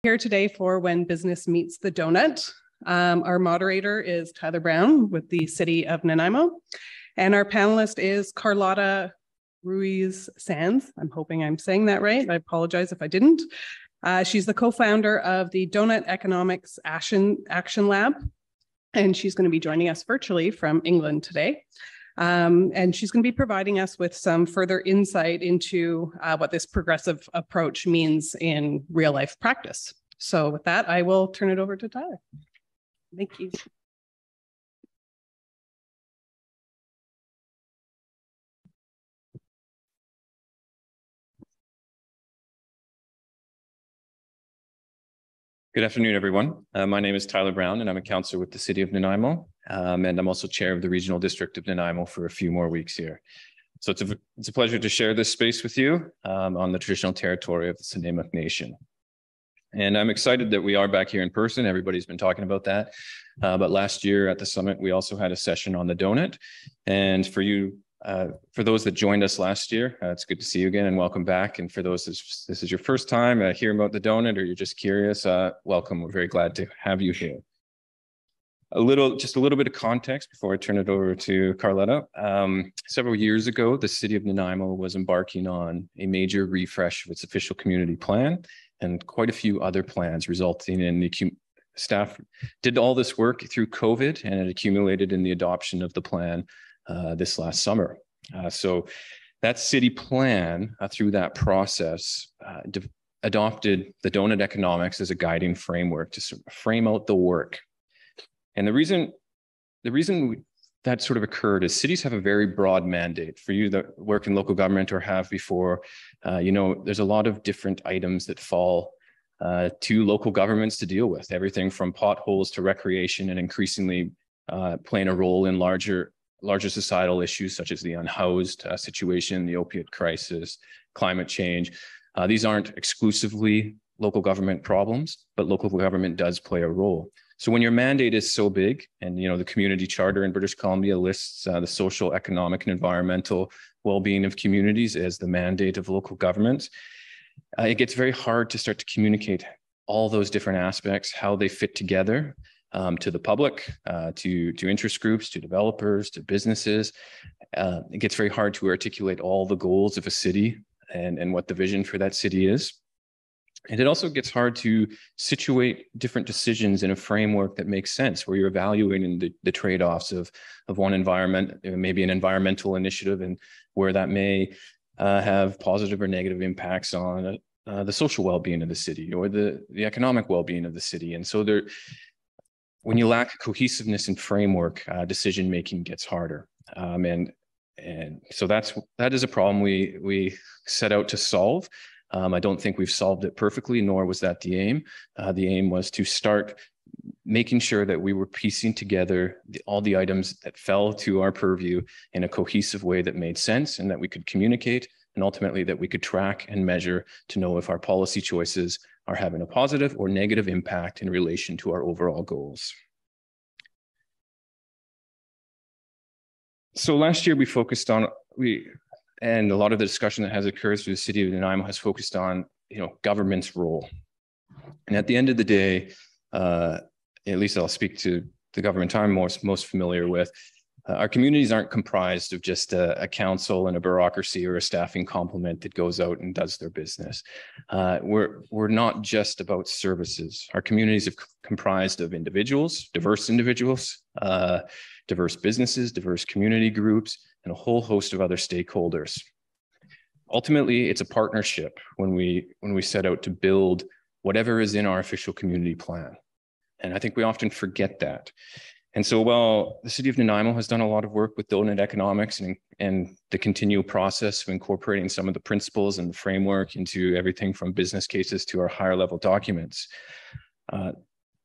Here today for When Business Meets the Donut. Our moderator is Tyler Brown with the City of Nanaimo, and our panelist is Carlotta Ruiz Sanz. I'm hoping I'm saying that right. I apologize if I didn't. She's the co-founder of the Donut Economics Action Lab, and she's going to be joining us virtually from England today. And she's going to be providing us with some further insight into what this progressive approach means in real life practice. So with that, I will turn it over to Tyler. Thank you. Good afternoon, everyone. My name is Tyler Brown, and I'm a councillor with the City of Nanaimo, and I'm also chair of the Regional District of Nanaimo for a few more weeks here. So it's a pleasure to share this space with you on the traditional territory of the Snuneymuxw Nation. And I'm excited that we are back here in person. Everybody's been talking about that. But last year at the summit, we also had a session on the donut. And for those that joined us last year, it's good to see you again and welcome back. And for those, this is your first time hearing about the donut or you're just curious, welcome. We're very glad to have you here. Just a little bit of context before I turn it over to Carlotta. Several years ago, the City of Nanaimo was embarking on a major refresh of its official community plan and quite a few other plans, resulting in the staff did all this work through COVID, and it accumulated in the adoption of the plan this last summer. So that city plan, through that process, adopted the donut economics as a guiding framework to sort of frame out the work. And the reason that sort of occurred is cities have a very broad mandate. For you that work in local government or have before, there's a lot of different items that fall to local governments to deal with, everything from potholes to recreation, and increasingly playing a role in larger societal issues such as the unhoused situation, the opiate crisis, climate change. These aren't exclusively local government problems, but local government does play a role. So when your mandate is so big, and the community charter in British Columbia lists the social, economic, and environmental well-being of communities as the mandate of local government, it gets very hard to start to communicate all those different aspects, how they fit together to the public, to interest groups, to developers, to businesses. It gets very hard to articulate all the goals of a city and what the vision for that city is. And it also gets hard to situate different decisions in a framework that makes sense, where you're evaluating the trade-offs of one environment, maybe an environmental initiative, and where that may have positive or negative impacts on the social well-being of the city or the economic well-being of the city. And so when you lack cohesiveness and framework, decision-making gets harder. And so that is a problem we set out to solve. I don't think we've solved it perfectly, nor was that the aim. The aim was to start making sure that we were piecing together all the items that fell to our purview in a cohesive way that made sense, and that we could communicate, and ultimately that we could track and measure to know if our policy choices are having a positive or negative impact in relation to our overall goals. So last year we focused on, and a lot of the discussion that has occurred through the City of Nanaimo has focused on, government's role. And at the end of the day, at least I'll speak to the government I'm most familiar with, our communities aren't comprised of just a council and a bureaucracy or a staffing complement that goes out and does their business. We're not just about services. Our communities are comprised of individuals, diverse businesses, diverse community groups, and a whole host of other stakeholders. Ultimately, it's a partnership when we set out to build whatever is in our official community plan. And I think we often forget that. And so while the City of Nanaimo has done a lot of work with donut economics and the continual process of incorporating some of the principles and the framework into everything from business cases to our higher level documents,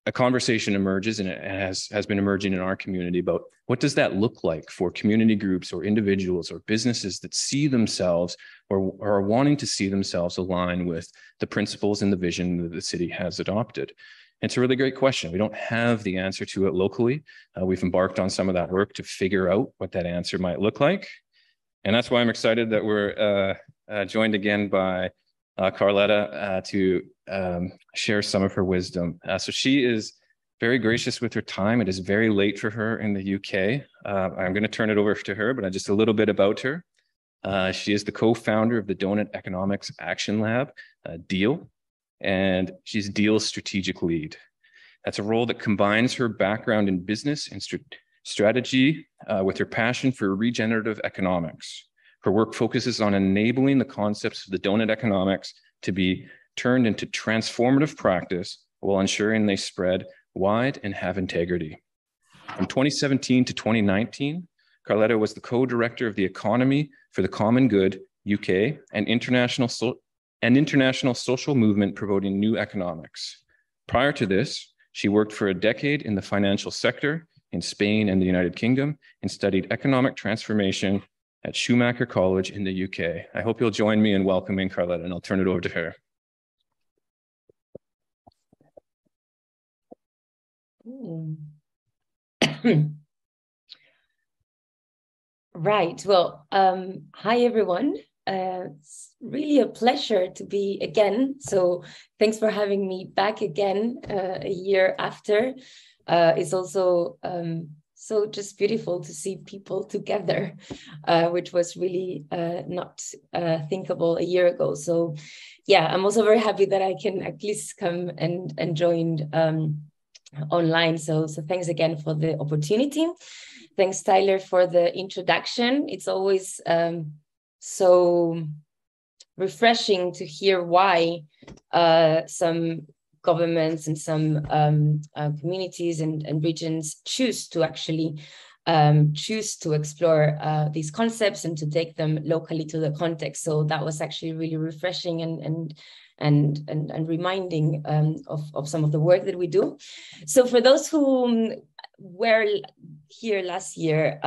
a conversation emerges, and it has been emerging in our community about what does that look like for community groups or individuals or businesses that see themselves or are wanting to see themselves align with the principles and the vision that the city has adopted. It's a really great question. We don't have the answer to it locally. We've embarked on some of that work to figure out what that answer might look like. And that's why I'm excited that we're joined again by Carletta to share some of her wisdom. So she is very gracious with her time. It is very late for her in the UK. I'm going to turn it over to her, but just a little bit about her. She is the co-founder of the Donut Economics Action Lab, DEAL, and she's DEAL's strategic lead. That's a role that combines her background in business and strategy with her passion for regenerative economics. Her work focuses on enabling the concepts of the donut economics to be turned into transformative practice while ensuring they spread wide and have integrity. From 2017 to 2019, Carletta was the co-director of the Economy for the Common Good, UK, and international social movement promoting new economics. Prior to this, she worked for a decade in the financial sector in Spain and the United Kingdom and studied economic transformation at Schumacher College in the UK. I hope you'll join me in welcoming Carletta, and I'll turn it over to her. Right. Well, hi, everyone. It's really a pleasure to be again. So thanks for having me back again a year after. It's also so just beautiful to see people together, which was really not thinkable a year ago. So yeah, I'm also very happy that I can at least come and join online. So thanks again for the opportunity. Thanks, Tyler, for the introduction. It's always so refreshing to hear why some governments and some communities and regions choose to actually choose to explore these concepts and to take them locally to the context. So that was actually really refreshing and reminding of some of the work that we do. So for those who were here last year,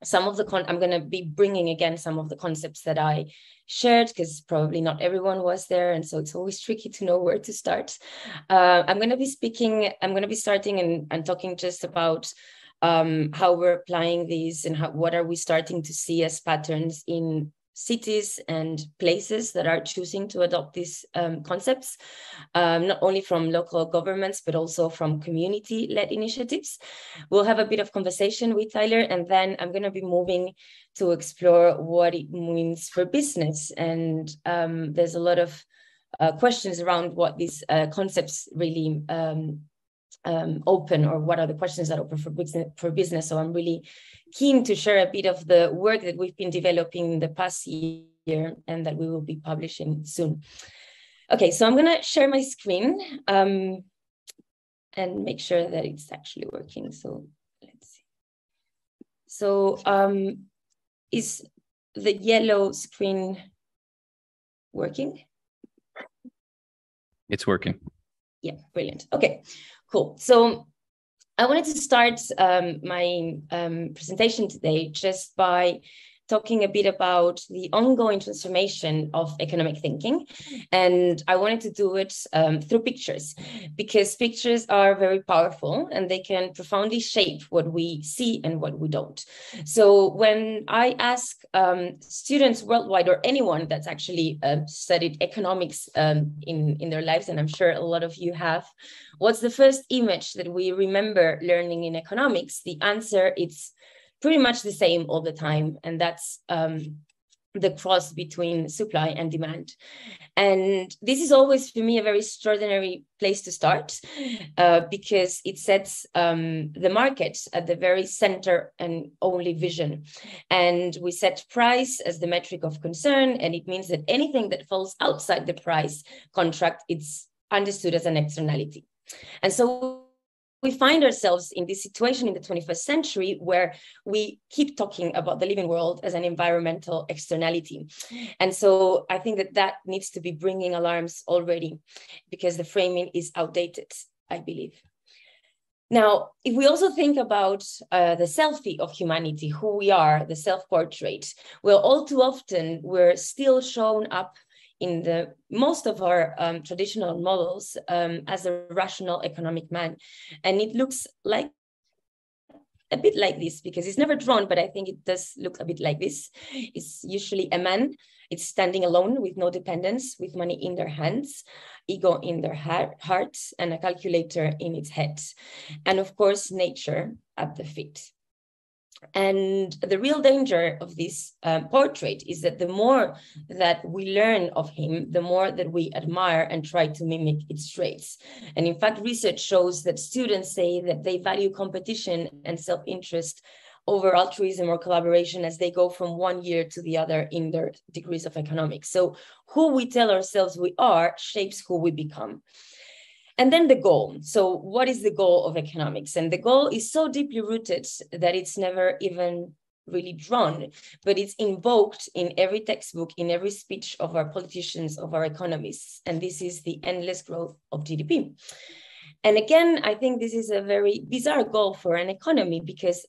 some of the I'm going to be bringing again some of the concepts that I shared, because probably not everyone was there, and so it's always tricky to know where to start. I'm going to be starting and talking just about how we're applying these and what are we starting to see as patterns in cities and places that are choosing to adopt these concepts, not only from local governments, but also from community-led initiatives. We'll have a bit of conversation with Tyler, and then I'm going to be moving to explore what it means for business. And there's a lot of questions around what these concepts really open, or what are the questions that open for business. So I'm really keen to share a bit of the work that we've been developing in the past year and that we will be publishing soon. Okay, so I'm going to share my screen and make sure that it's actually working. So let's see. So is the yellow screen working? It's working. Yeah, brilliant. Okay, cool. So I wanted to start my presentation today just by talking a bit about the ongoing transformation of economic thinking. And I wanted to do it through pictures, because pictures are very powerful and they can profoundly shape what we see and what we don't. So when I ask students worldwide, or anyone that's actually studied economics in their lives, and I'm sure a lot of you have, what's the first image that we remember learning in economics? The answer is pretty much the same all the time, and that's the cross between supply and demand. And this is always, for me, a very extraordinary place to start, because it sets the market at the very center and only vision. And we set price as the metric of concern, and it means that anything that falls outside the price contract, it's understood as an externality. And so we find ourselves in this situation in the 21st century where we keep talking about the living world as an environmental externality. And so I think that needs to be bringing alarms already, because the framing is outdated, I believe. Now, if we also think about the selfie of humanity, who we are, the self-portrait, well, all too often we're still shown up in the most of our traditional models as a rational economic man. And it looks like a bit like this, because it's never drawn, but I think it does look a bit like this. It's usually a man. It's standing alone with no dependence, with money in their hands, ego in their hearts, and a calculator in its head. And of course, nature at the feet. And the real danger of this portrait is that the more that we learn of him, the more that we admire and try to mimic its traits. And in fact, research shows that students say that they value competition and self-interest over altruism or collaboration as they go from one year to the other in their degrees of economics. So who we tell ourselves we are shapes who we become. And then the goal. So what is the goal of economics? And the goal is so deeply rooted that it's never even really drawn, but it's invoked in every textbook, in every speech of our politicians, of our economists. And this is the endless growth of GDP. And again, I think this is a very bizarre goal for an economy, because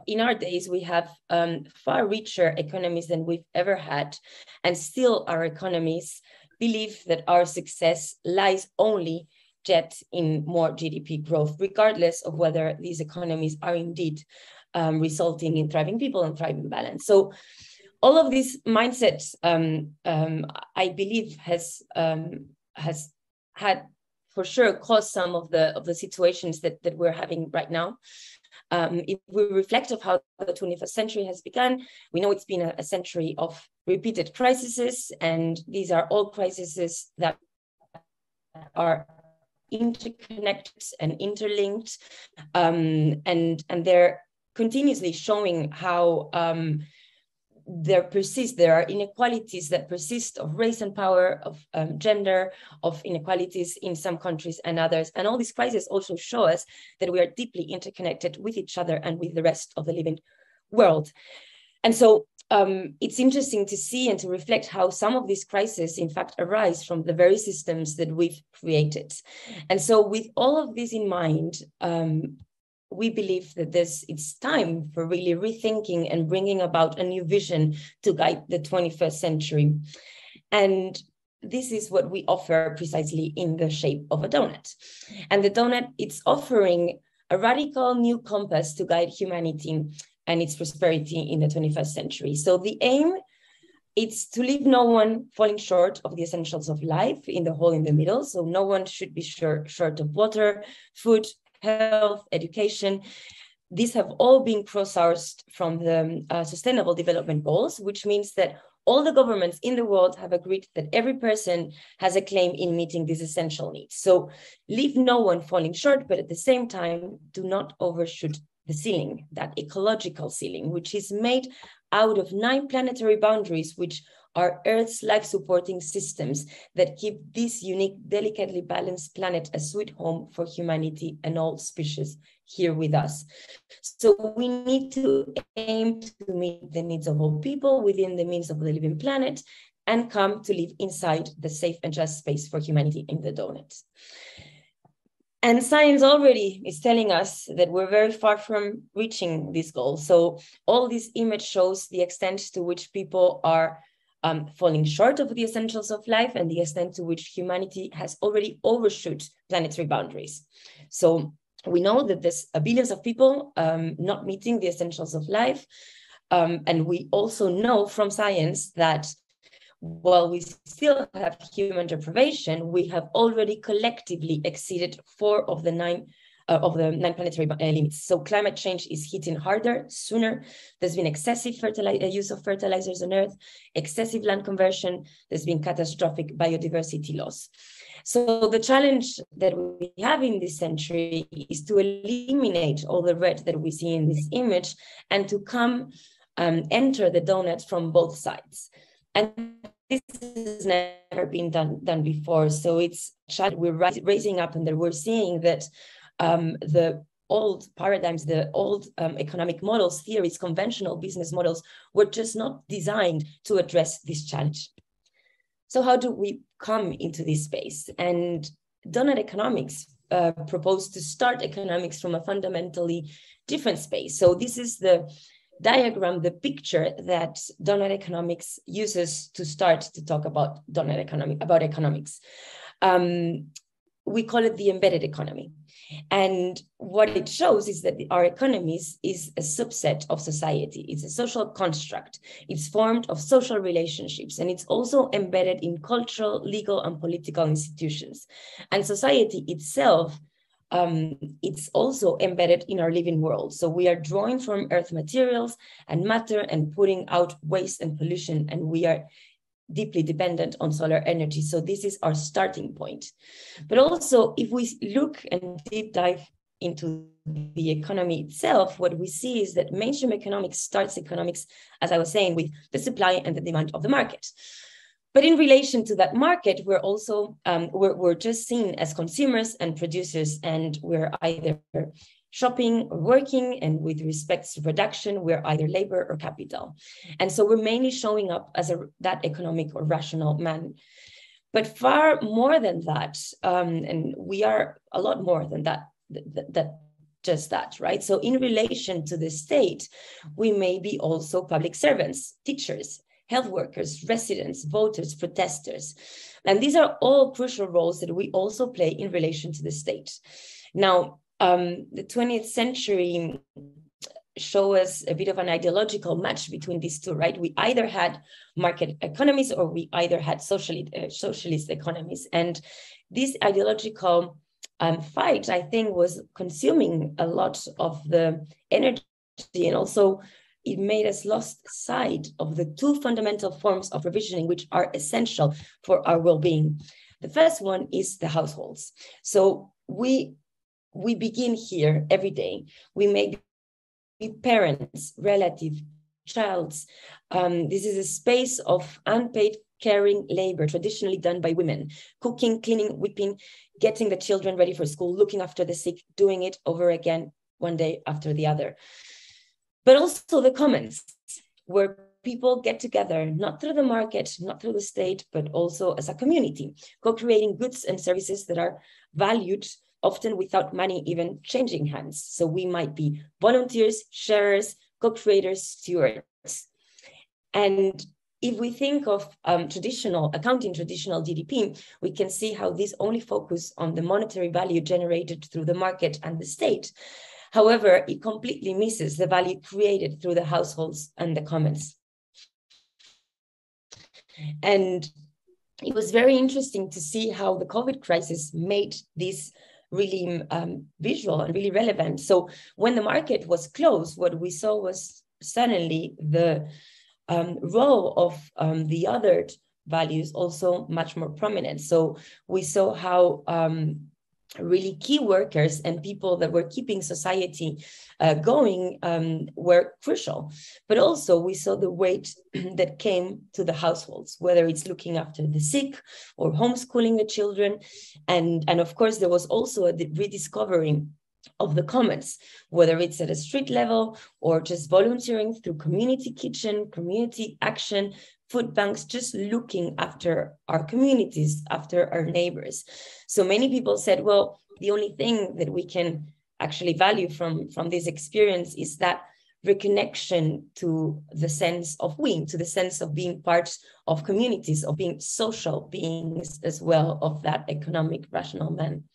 in our days, we have far richer economies than we've ever had. And still our economies believe that our success lies only yet in more GDP growth, regardless of whether these economies are indeed resulting in thriving people and thriving balance. So all of these mindsets, I believe, has had for sure caused some of the situations that we're having right now. If we reflect of how the 21st century has begun, we know it's been a century of repeated crises, and these are all crises that are interconnected and interlinked, and they're continuously showing how there are inequalities that persist of race and power, of gender, of inequalities in some countries and others. And all these crises also show us that we are deeply interconnected with each other and with the rest of the living world. And so it's interesting to see and to reflect how some of these crises, in fact, arise from the very systems that we've created. And so with all of this in mind, we believe that it's time for really rethinking and bringing about a new vision to guide the 21st century. And this is what we offer precisely in the shape of a donut. And the donut, it's offering a radical new compass to guide humanity and its prosperity in the 21st century. So the aim, it's to leave no one falling short of the essentials of life in the hole in the middle. So no one should be short of water, food, health, education. These have all been crowdsourced from the Sustainable Development Goals, which means that all the governments in the world have agreed that every person has a claim in meeting these essential needs. So leave no one falling short, but at the same time, do not overshoot the ceiling, that ecological ceiling, which is made out of 9 planetary boundaries, which are Earth's life-supporting systems that keep this unique, delicately balanced planet a sweet home for humanity and all species here with us. So we need to aim to meet the needs of all people within the means of the living planet and come to live inside the safe and just space for humanity in the donut. And science already is telling us that we're very far from reaching this goal. So all this image shows the extent to which people are falling short of the essentials of life and the extent to which humanity has already overshot planetary boundaries. So we know that there's billions of people not meeting the essentials of life. And we also know from science that while we still have human deprivation, we have already collectively exceeded 4 of the 9 planetary limits. So climate change is hitting harder, sooner. There's been excessive use of fertilizers on Earth, excessive land conversion. There's been catastrophic biodiversity loss. So the challenge that we have in this century is to eliminate all the red that we see in this image and to come enter the donut from both sides. And this has never been done before. So we're raising up, and that we're seeing that the old paradigms, the old economic models, theories, conventional business models were just not designed to address this challenge. So how do we come into this space? And donut economics proposed to start economics from a fundamentally different space. So this is the diagram, the picture that donut economics uses to start to talk about economics. we call it the embedded economy. And what it shows is that our economies is a subset of society. It's a social construct. It's formed of social relationships, and it's also embedded in cultural, legal, and political institutions. And society itself, it's also embedded in our living world. So we are drawing from earth materials and matter and putting out waste and pollution, and we are deeply dependent on solar energy. So this is our starting point. But also, if we look and deep dive into the economy itself, what we see is that mainstream economics starts economics, as I was saying, with the supply and the demand of the market. But in relation to that market, we're also, we're just seen as consumers and producers, and we're either shopping or working, and with respect to production, we're either labor or capital. And so we're mainly showing up as that economic or rational man. But far more than that, and we are a lot more than that, just that, right? So in relation to the state, we may be also public servants, teachers, health workers, residents, voters, protesters. And these are all crucial roles that we also play in relation to the state. Now, the 20th century show us a bit of an ideological match between these two, right? We either had market economies or we either had socialist economies. And this ideological fight, I think, was consuming a lot of the energy, and also it made us lost sight of the two fundamental forms of provisioning which are essential for our well-being. The first one is the households. So we begin here every day. We may be parents, relatives, childs. This is a space of unpaid caring labor, traditionally done by women, cooking, cleaning, whipping, getting the children ready for school, looking after the sick, doing it over again, one day after the other. But also the commons, where people get together, not through the market, not through the state, but also as a community, co-creating goods and services that are valued, often without money even changing hands. So we might be volunteers, sharers, co-creators, stewards. And if we think of traditional GDP, we can see how these only focus on the monetary value generated through the market and the state. However, it completely misses the value created through the households and the commons. And it was very interesting to see how the COVID crisis made this really visual and really relevant. So when the market was closed, what we saw was suddenly the role of the other values also much more prominent. So we saw how really key workers and people that were keeping society going were crucial. But also we saw the weight that came to the households, whether it's looking after the sick or homeschooling the children. And of course, there was also a rediscovering of the commons, whether it's at a street level or just volunteering through community kitchen, community action, food banks, just looking after our communities, after our neighbors. So many people said, well, the only thing that we can actually value from this experience is that reconnection to the sense of we, to the sense of being part of communities, of being social beings as well, of that economic rational man.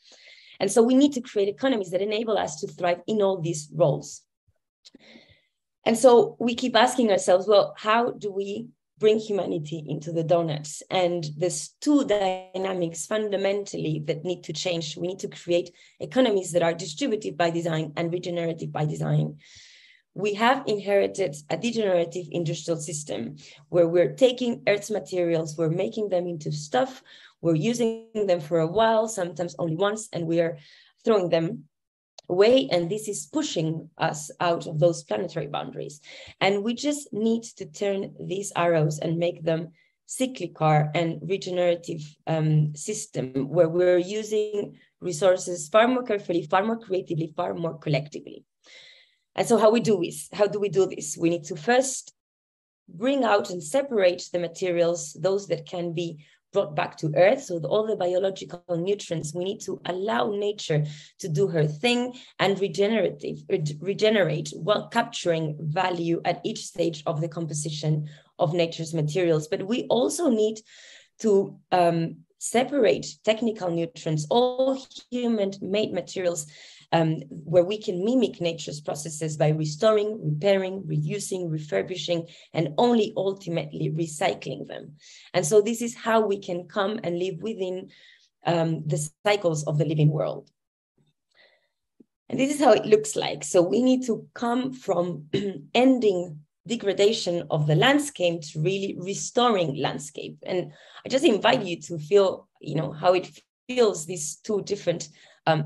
And so we need to create economies that enable us to thrive in all these roles. And so we keep asking ourselves, well, how do we bring humanity into the donuts? And there's two dynamics fundamentally that need to change. We need to create economies that are distributive by design and regenerative by design. We have inherited a degenerative industrial system where we're taking Earth's materials, we're making them into stuff, we're using them for a while, sometimes only once, and we are throwing them away. And this is pushing us out of those planetary boundaries. And we just need to turn these arrows and make them cyclical and regenerative system where we're using resources far more carefully, far more creatively, far more collectively. And so how do we do this? We need to first bring out and separate the materials, those that can be brought back to Earth. So all the biological nutrients, we need to allow nature to do her thing and regenerate while capturing value at each stage of the composition of nature's materials. But we also need to separate technical nutrients, all human-made materials, where we can mimic nature's processes by restoring, repairing, reusing, refurbishing, and only ultimately recycling them. And so this is how we can come and live within the cycles of the living world. And this is how it looks like. So we need to come from ending degradation of the landscape to really restoring landscape. And I just invite you to feel, how it feels, these two different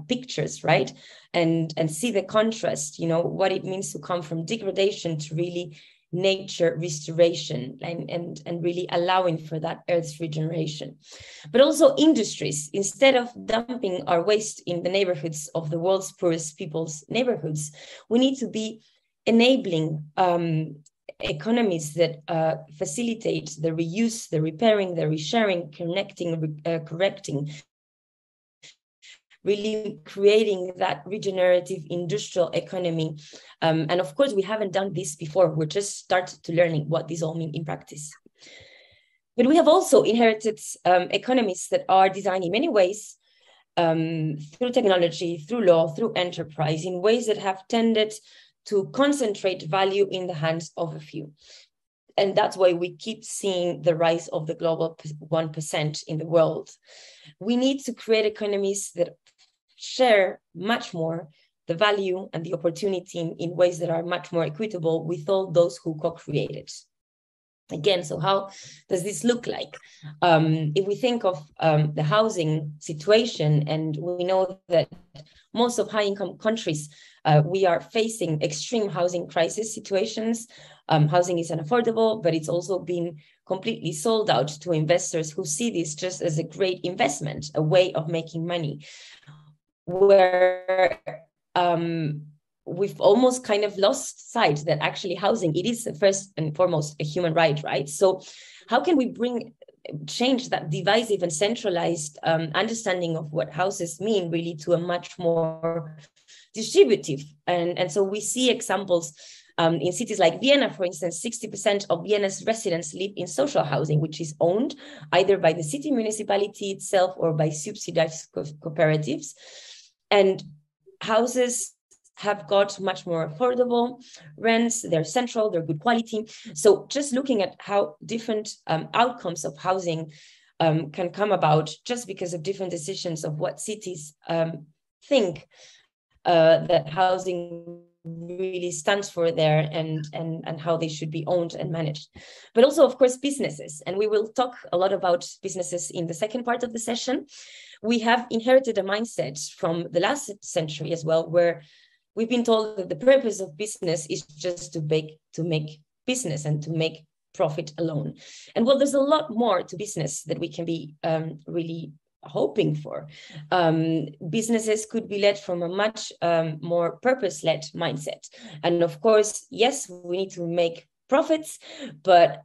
pictures, right? And see the contrast, what it means to come from degradation to really nature restoration and really allowing for that Earth's regeneration. But also industries, instead of dumping our waste in the neighborhoods of the world's poorest people's neighborhoods, we need to be enabling economies that facilitate the reuse, the repairing, the resharing, connecting, correcting, really creating that regenerative industrial economy. And of course, we haven't done this before. We're just started to learning what this all means in practice. But we have also inherited economies that are designed in many ways through technology, through law, through enterprise, in ways that have tended to concentrate value in the hands of a few. And that's why we keep seeing the rise of the global 1% in the world. We need to create economies that share much more the value and the opportunity in ways that are much more equitable with all those who co-created. Again, so how does this look like? If we think of the housing situation, and we know that most of high-income countries, we are facing extreme housing crisis situations. Housing is unaffordable, but it's also been completely sold out to investors who see this just as a great investment, a way of making money, where we've almost kind of lost sight that actually housing, it is first and foremost a human right, right? So how can we change that divisive and centralized understanding of what houses mean really to a much more distributive? And so we see examples in cities like Vienna, for instance. 60% of Vienna's residents live in social housing, which is owned either by the city municipality itself or by subsidized cooperatives. And houses have got much more affordable rents, they're central, they're good quality. So just looking at how different outcomes of housing can come about just because of different decisions of what cities think that housing really stands for there and how they should be owned and managed. But also, of course, businesses. And we will talk a lot about businesses in the second part of the session. We have inherited a mindset from the last century as well, where we've been told that the purpose of business is just to make business and to make profit alone. And well, there's a lot more to business that we can be really hoping for. Businesses could be led from a much more purpose-led mindset. And of course, yes, we need to make profits, but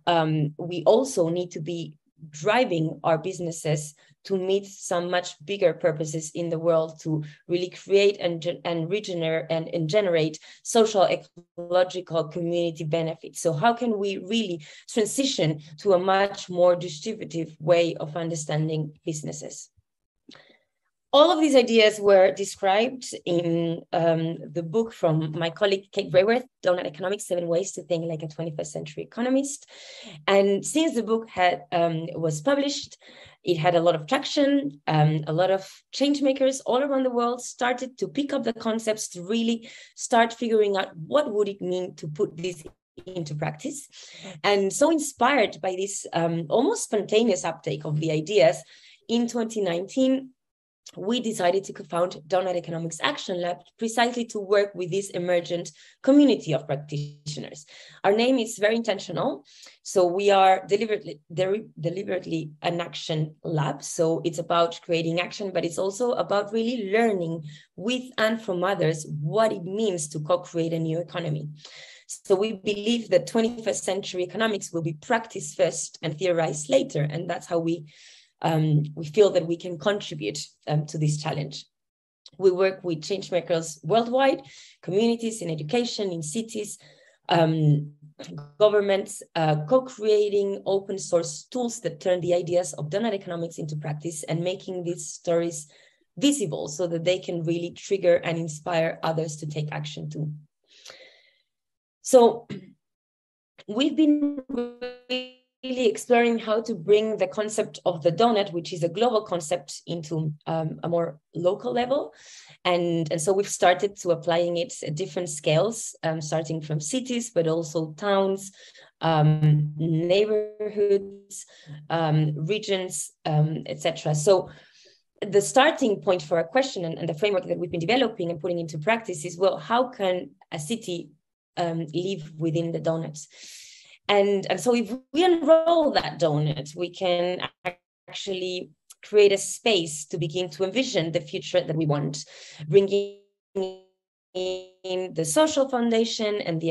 we also need to be driving our businesses to meet some much bigger purposes in the world, to really create and regenerate and generate social, ecological, community benefits. So how can we really transition to a much more distributive way of understanding businesses? All of these ideas were described in the book from my colleague Kate Raworth, Donut Economics: 7 Ways to Think Like a 21st Century Economist. And since the book was published, it had a lot of traction. A lot of change makers all around the world started to pick up the concepts to really start figuring out what would it mean to put this into practice. And so inspired by this almost spontaneous uptake of the ideas, in 2019, we decided to co-found Donut Economics Action Lab precisely to work with this emergent community of practitioners. Our name is very intentional. So we are deliberately an action lab. So it's about creating action, but it's also about really learning with and from others what it means to co-create a new economy. So we believe that 21st century economics will be practiced first and theorized later. And that's how we feel that we can contribute to this challenge. We work with change makers worldwide, communities in education, in cities, governments co-creating open source tools that turn the ideas of donut economics into practice and making these stories visible so that they can really trigger and inspire others to take action too. So we've been really exploring how to bring the concept of the donut, which is a global concept, into a more local level. And so we've started to applying it at different scales, starting from cities, but also towns, neighborhoods, regions, etc. So the starting point for our question and the framework that we've been developing and putting into practice is, well, how can a city live within the donut? And so if we unroll that donut, we can actually create a space to begin to envision the future that we want, bringing in the social foundation and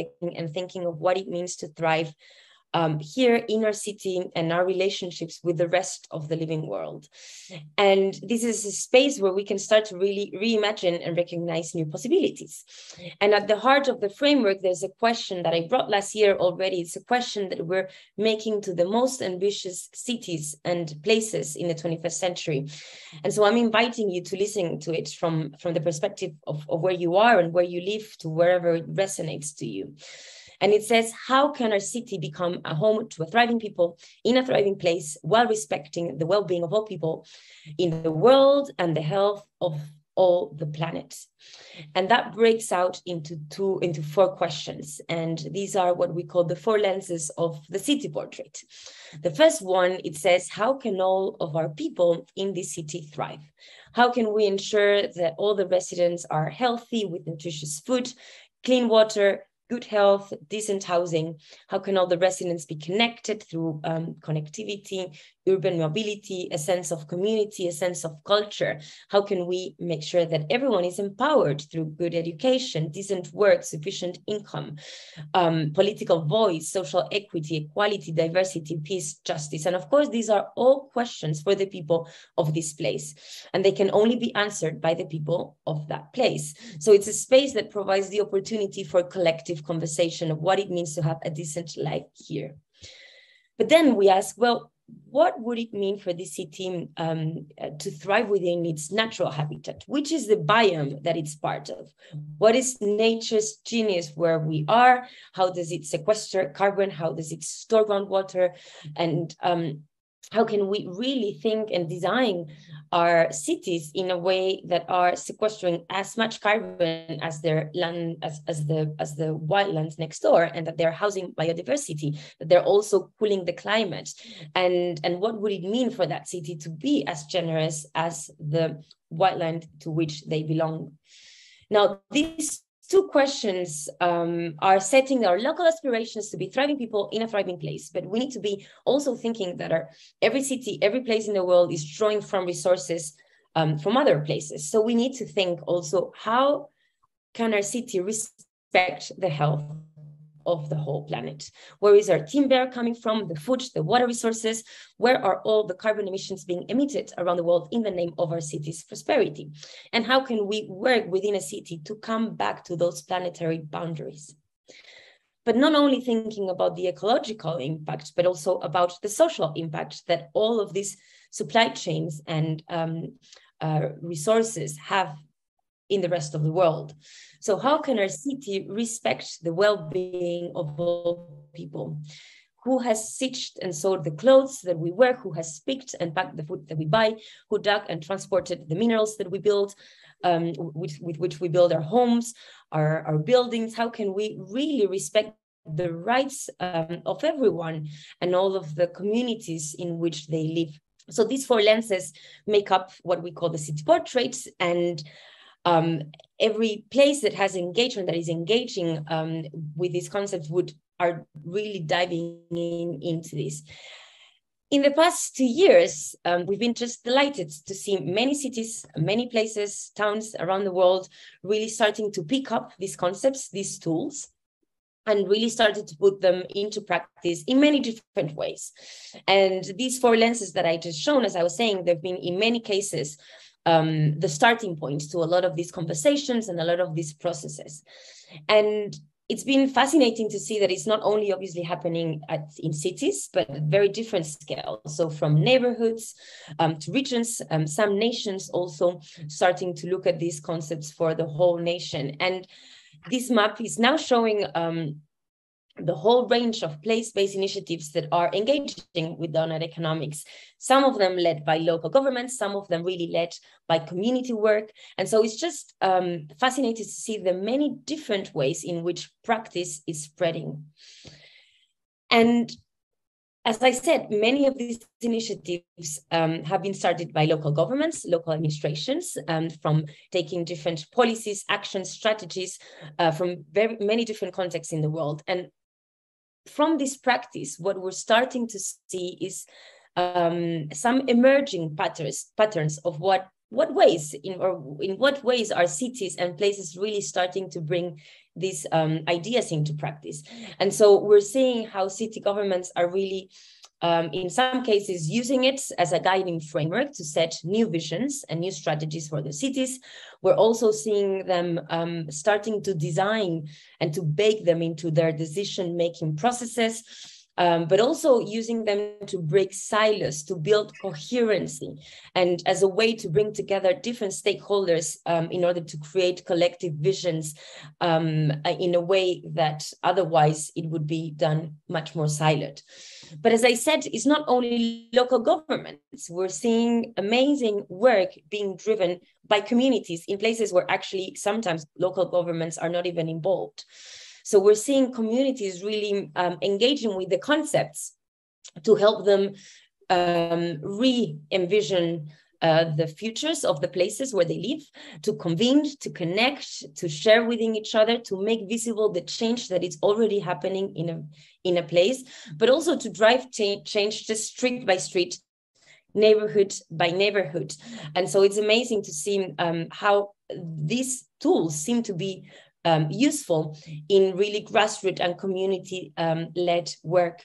thinking of what it means to thrive here in our city and our relationships with the rest of the living world. And this is a space where we can start to really reimagine and recognize new possibilities. And at the heart of the framework, there's a question that I brought last year already. It's a question that we're making to the most ambitious cities and places in the 21st century. And so I'm inviting you to listen to it from the perspective of where you are and where you live to wherever it resonates to you. And it says, how can our city become a home to a thriving people in a thriving place while respecting the well-being of all people in the world and the health of all the planet? And that breaks out into 4 questions. And these are what we call the 4 lenses of the city portrait. The first one, it says, how can all of our people in this city thrive? How can we ensure that all the residents are healthy with nutritious food, clean water, good health, decent housing? How can all the residents be connected through connectivity, urban mobility, a sense of community, a sense of culture? How can we make sure that everyone is empowered through good education, decent work, sufficient income, political voice, social equity, equality, diversity, peace, justice? And of course, these are all questions for the people of this place, and they can only be answered by the people of that place. So it's a space that provides the opportunity for collective conversation of what it means to have a decent life here. But then we ask, well, what would it mean for this city to thrive within its natural habitat? Which is the biome that it's part of? What is nature's genius where we are? How does it sequester carbon? How does it store groundwater? And how can we really think and design our cities in a way that are sequestering as much carbon as their land, as the wildlands next door, and that they're housing biodiversity, that they're also cooling the climate? And what would it mean for that city to be as generous as the wildland to which they belong? Now, these 2 questions are setting our local aspirations to be thriving people in a thriving place, but we need to be also thinking that every city, every place in the world is drawing from resources from other places. So we need to think also, how can our city respect the health of the whole planet? Where is our timber coming from, the food, the water resources? Where are all the carbon emissions being emitted around the world in the name of our city's prosperity? And how can we work within a city to come back to those planetary boundaries? But not only thinking about the ecological impact, but also about the social impact that all of these supply chains and resources have in the rest of the world. So how can our city respect the well-being of all people? Who has stitched and sewed the clothes that we wear? Who has picked and packed the food that we buy? Who dug and transported the minerals that we build, with which we build our homes, our buildings? How can we really respect the rights of everyone and all of the communities in which they live? So these 4 lenses make up what we call the city portrait, and every place that has engagement, that is engaging with these concepts, are really diving into this. In the past 2 years, we've been just delighted to see many cities, many places, towns around the world really starting to pick up these concepts, these tools, and really started to put them into practice in many different ways. And these 4 lenses that I just shown, as I was saying, they've been in many cases the starting point to a lot of these conversations and a lot of these processes. And it's been fascinating to see that it's not only obviously happening in cities, but at very different scale. So from neighborhoods to regions, some nations also starting to look at these concepts for the whole nation. And this map is now showing the whole range of place-based initiatives that are engaging with donut economics, some of them led by local governments, some of them really led by community work. And so it's just fascinating to see the many different ways in which practice is spreading. And as I said, many of these initiatives have been started by local governments, local administrations, from taking different policies, actions, strategies from very many different contexts in the world. And from this practice, what we're starting to see is some emerging patterns of in what ways are cities and places really starting to bring these ideas into practice. And so we're seeing how city governments are really, in some cases, using it as a guiding framework to set new visions and new strategies for the cities. We're also seeing them starting to design and to bake them into their decision-making processes, but also using them to break silos, to build coherency, and as a way to bring together different stakeholders in order to create collective visions in a way that otherwise it would be done much more siloed. But as I said, it's not only local governments. We're seeing amazing work being driven by communities in places where actually sometimes local governments are not even involved. So we're seeing communities really engaging with the concepts to help them re-envision the futures of the places where they live, to convene, to connect, to share within each other, to make visible the change that is already happening in a place, but also to drive change just street by street, neighborhood by neighborhood. And so it's amazing to see how these tools seem to be useful in really grassroots and community-led work.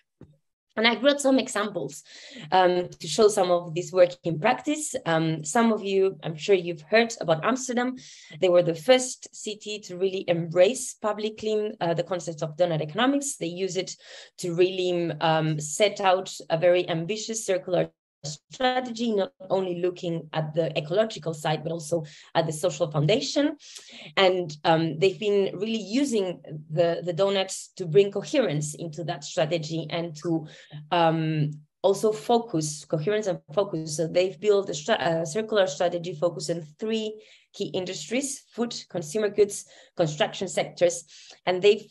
And I brought some examples to show some of this work in practice. Some of you, I'm sure you've heard about Amsterdam. They were the first city to really embrace publicly the concept of donut economics. They use it to really set out a very ambitious circular strategy, not only looking at the ecological side, but also at the social foundation. And they've been really using the donuts to bring coherence into that strategy and to also focus, coherence and focus. So they've built a circular strategy focused on 3 key industries: food, consumer goods, construction sectors. And they've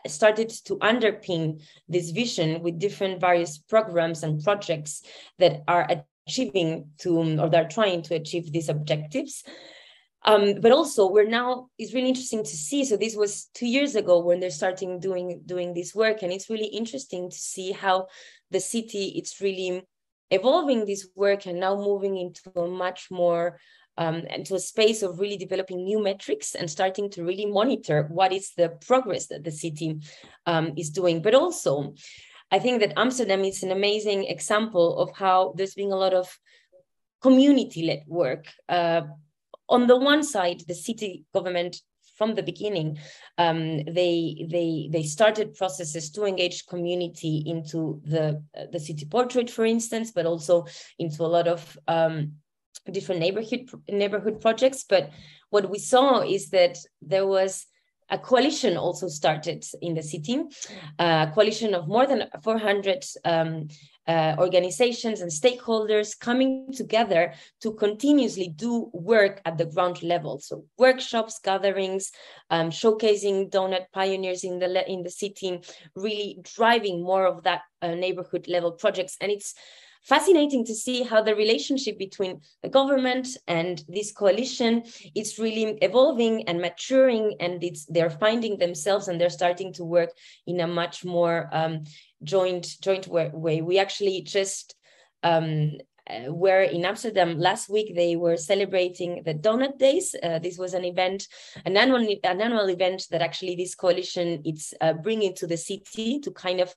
started to underpin this vision with different various programs and projects that are achieving or they're trying to achieve these objectives. But also it's really interesting to see. So this was 2 years ago when they're starting doing this work. And it's really interesting to see how the city, it's really evolving this work and now moving into a much more, into a space of really developing new metrics and starting to really monitor what is the progress that the city is doing. But also, I think that Amsterdam is an amazing example of how there's been a lot of community-led work. On the one side, the city government, from the beginning, they started processes to engage community into the city portrait, for instance, but also into a lot of different neighborhood projects. But what we saw is that there was a coalition also started in the city, a coalition of more than 400 organizations and stakeholders coming together to continuously do work at the ground level. So workshops, gatherings, showcasing donut pioneers in the city, really driving more of that neighborhood level projects. And it's fascinating to see how the relationship between the government and this coalition is really evolving and maturing, and they're finding themselves and they're starting to work in a much more joint way. We actually just were in Amsterdam last week. They were celebrating the Donut Days. This was an event, an annual event that actually this coalition it's bringing to the city to kind of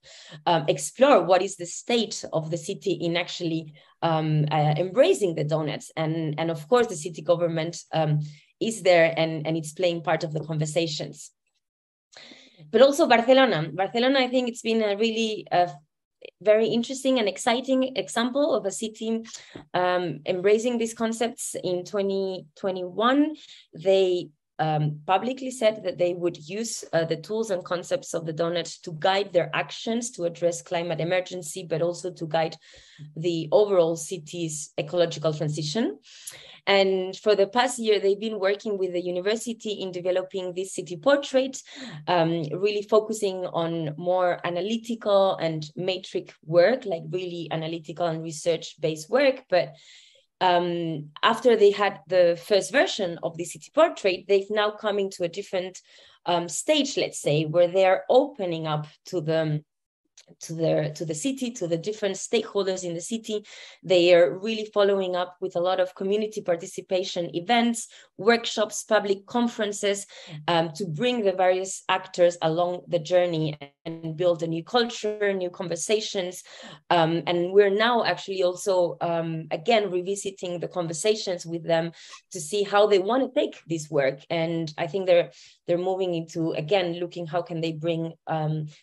explore what is the state of the city in actually embracing the donuts. And of course, the city government is there and it's playing part of the conversations. But also Barcelona. Barcelona, I think it's been a really very interesting and exciting example of a city embracing these concepts. In 2021, they publicly said that they would use the tools and concepts of the donut to guide their actions to address climate emergency, but also to guide the overall city's ecological transition. And for the past year, they've been working with the university in developing this city portrait, really focusing on more analytical and matrix work, like really analytical and research-based work. But after they had the first version of the city portrait, they've now coming to a different stage, let's say, where they're opening up to the city, to the different stakeholders in the city. They are really following up with a lot of community participation events, workshops, public conferences, to bring the various actors along the journey and build a new culture, new conversations. And we're now actually also, again, revisiting the conversations with them to see how they want to take this work. And I think they're moving into, again, looking how can they bring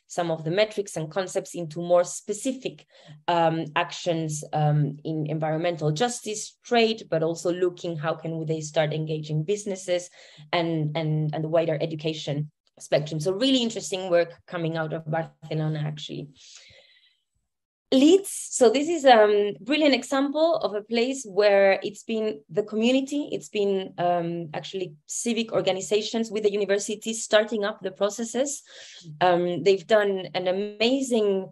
some of the metrics and concepts into more specific actions in environmental justice, trade, but also looking how can they start engaging businesses and the wider education spectrum. So really interesting work coming out of Barcelona, actually. Leeds, so this is a brilliant example of a place where it's been the community, it's been actually civic organizations with the university starting up the processes. They've done an amazing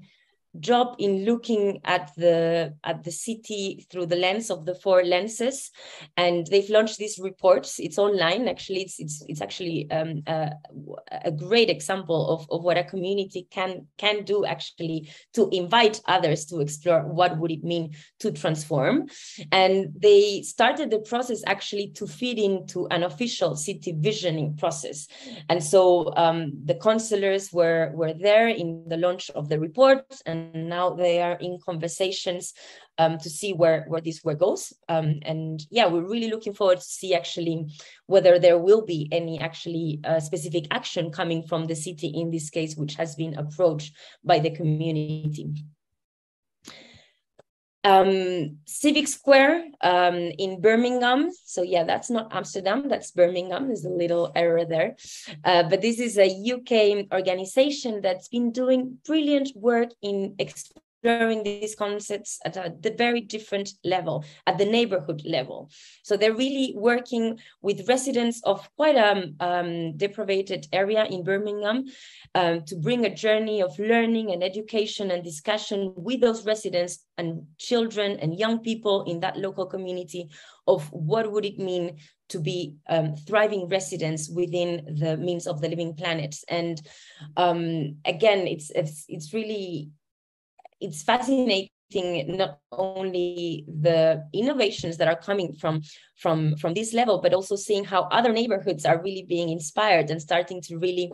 job in looking at the city through the lens of the 4 lenses, and they've launched these reports. It's online, actually. It's actually a great example of what a community can do, actually, to invite others to explore what would it mean to transform. And they started the process actually to feed into an official city visioning process. And so the councillors were there in the launch of the report, and now they are in conversations to see where this work goes. And yeah, we're really looking forward to see actually whether there will be any actually specific action coming from the city in this case, which has been approached by the community. Civic Square in Birmingham. So yeah, that's not Amsterdam, that's Birmingham. There's a little error there. But this is a UK organization that's been doing brilliant work in exploring these concepts at the very different level, at the neighborhood level. So they're really working with residents of quite a deprived area in Birmingham to bring a journey of learning and education and discussion with those residents and children and young people in that local community of what would it mean to be thriving residents within the means of the living planet. And again, it's really, it's fascinating, not only the innovations that are coming from this level, but also seeing how other neighborhoods are really being inspired and starting to really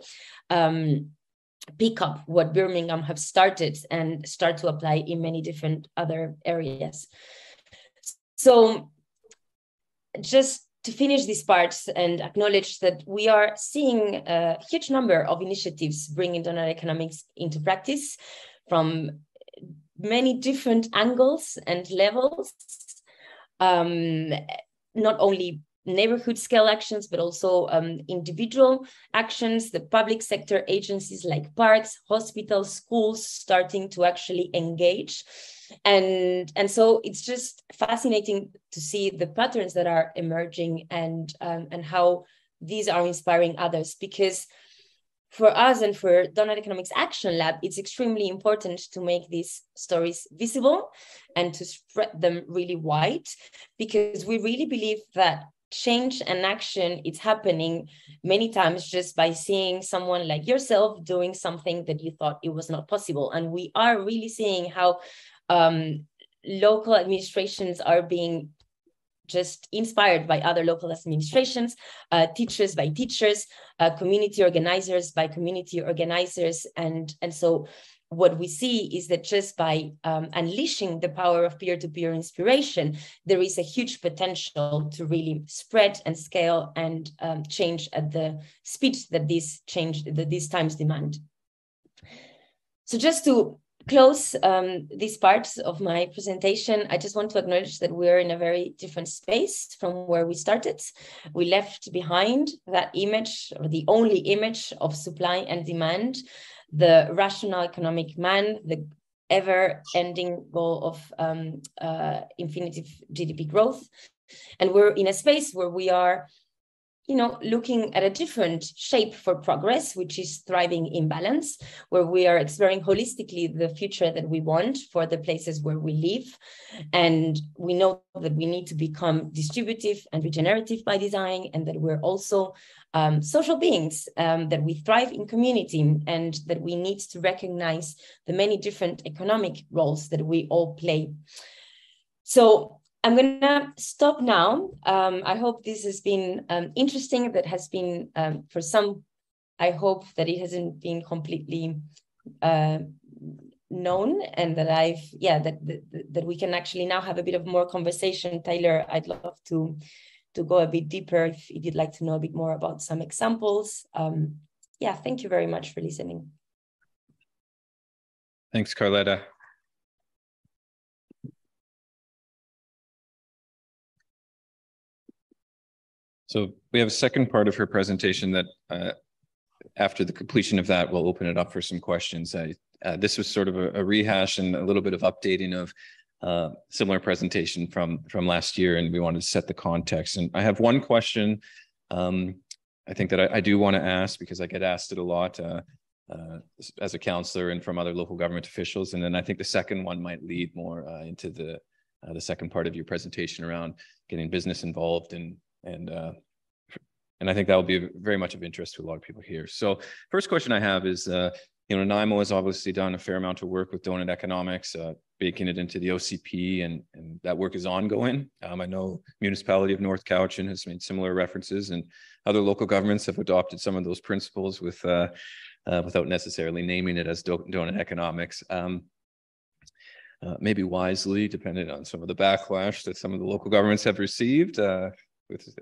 pick up what Birmingham have started and start to apply in many different other areas. So just to finish this part and acknowledge that we are seeing a huge number of initiatives bringing donut economics into practice from many different angles and levels, not only neighborhood scale actions, but also individual actions, the public sector agencies like parks, hospitals, schools starting to actually engage. And so it's just fascinating to see the patterns that are emerging and how these are inspiring others, because for us and for Donut Economics Action Lab, it's extremely important to make these stories visible and to spread them really wide, because we really believe that change and action, it's happening many times just by seeing someone like yourself doing something that you thought it was not possible. And we are really seeing how local administrations are being just inspired by other local administrations, teachers by teachers, community organizers by community organizers. And so what we see is that just by unleashing the power of peer-to-peer inspiration, there is a huge potential to really spread and scale and change at the speed that these times demand. So just to close this part of my presentation, I just want to acknowledge that we're in a very different space from where we started. We left behind that image, or the only image of supply and demand, the rational economic man, the ever-ending goal of infinitive GDP growth. And we're in a space where we are, looking at a different shape for progress, which is thriving in balance, where we are exploring holistically the future that we want for the places where we live. And we know that we need to become distributive and regenerative by design, and that we're also social beings, that we thrive in community, and that we need to recognize the many different economic roles that we all play. So I'm going to stop now. I hope this has been interesting. That has been, for some, I hope that it hasn't been completely known, and that that we can actually now have a bit of more conversation. Tyler, I'd love to go a bit deeper if you'd like to know a bit more about some examples. Thank you very much for listening. Thanks, Carletta. So we have a second part of her presentation that after the completion of that, we'll open it up for some questions. This was sort of a rehash and a little bit of updating of similar presentation from last year, and we wanted to set the context. And I have one question I think that I do want to ask, because I get asked it a lot as a counselor and from other local government officials. And then I think the second one might lead more into the second part of your presentation around getting business involved, and I think that will be very much of interest to a lot of people here. So first question I have is, Nanaimo has obviously done a fair amount of work with donut economics, baking it into the OCP, and that work is ongoing. I know Municipality of North Cowichan has made similar references, and other local governments have adopted some of those principles without necessarily naming it as donut economics. Maybe wisely, depending on some of the backlash that some of the local governments have received, with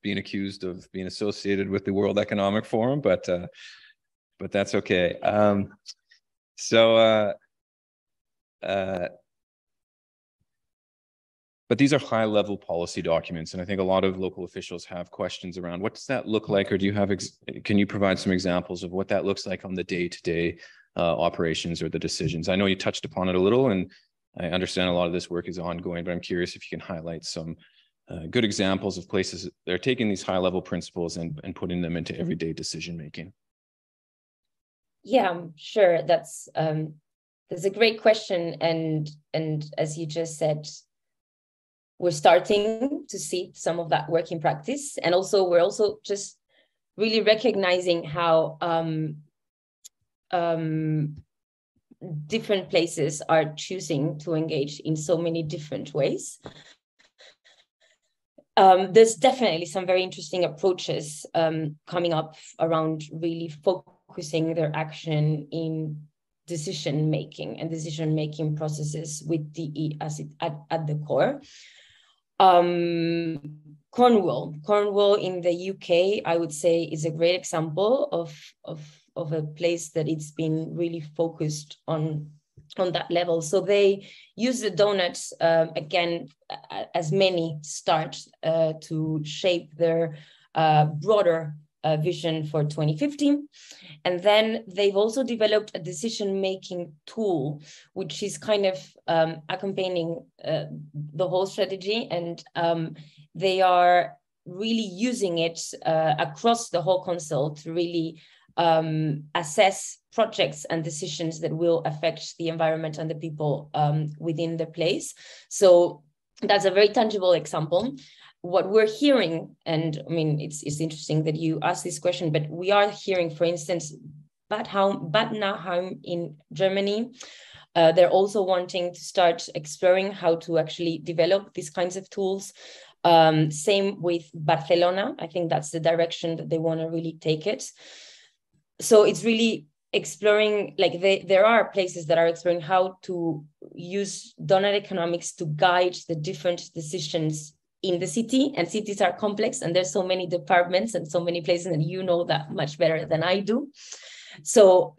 being accused of being associated with the World Economic Forum, but that's okay. But these are high-level policy documents, and I think a lot of local officials have questions around what does that look like, or do you have? Can you provide some examples of what that looks like on the day-to-day operations or the decisions? I know you touched upon it a little, and I understand a lot of this work is ongoing, but I'm curious if you can highlight some good examples of places that they're taking these high-level principles and putting them into everyday decision-making. Yeah, sure. That's a great question, and as you just said, we're starting to see some of that work in practice, and we're also just really recognizing how different places are choosing to engage in so many different ways. There's definitely some very interesting approaches coming up around really focusing their action in decision-making and decision-making processes with DE as at the core. Cornwall in the UK, I would say, is a great example of a place that it's been really focused on that level. So they use the donuts, again, as many start to shape their broader vision for 2050. And then they've also developed a decision-making tool, which is kind of accompanying the whole strategy. And they are really using it across the whole council to really assess projects and decisions that will affect the environment and the people within the place. So that's a very tangible example. What we're hearing, and I mean, it's interesting that you asked this question, but we are hearing, for instance, Bad Nauheim in Germany. They're also wanting to start exploring how to actually develop these kinds of tools. Same with Barcelona. I think that's the direction that they want to really take it. So it's really exploring, like there are places that are exploring how to use donut economics to guide the different decisions in the city. And cities are complex, and there's so many departments and so many places, and you know that much better than I do. So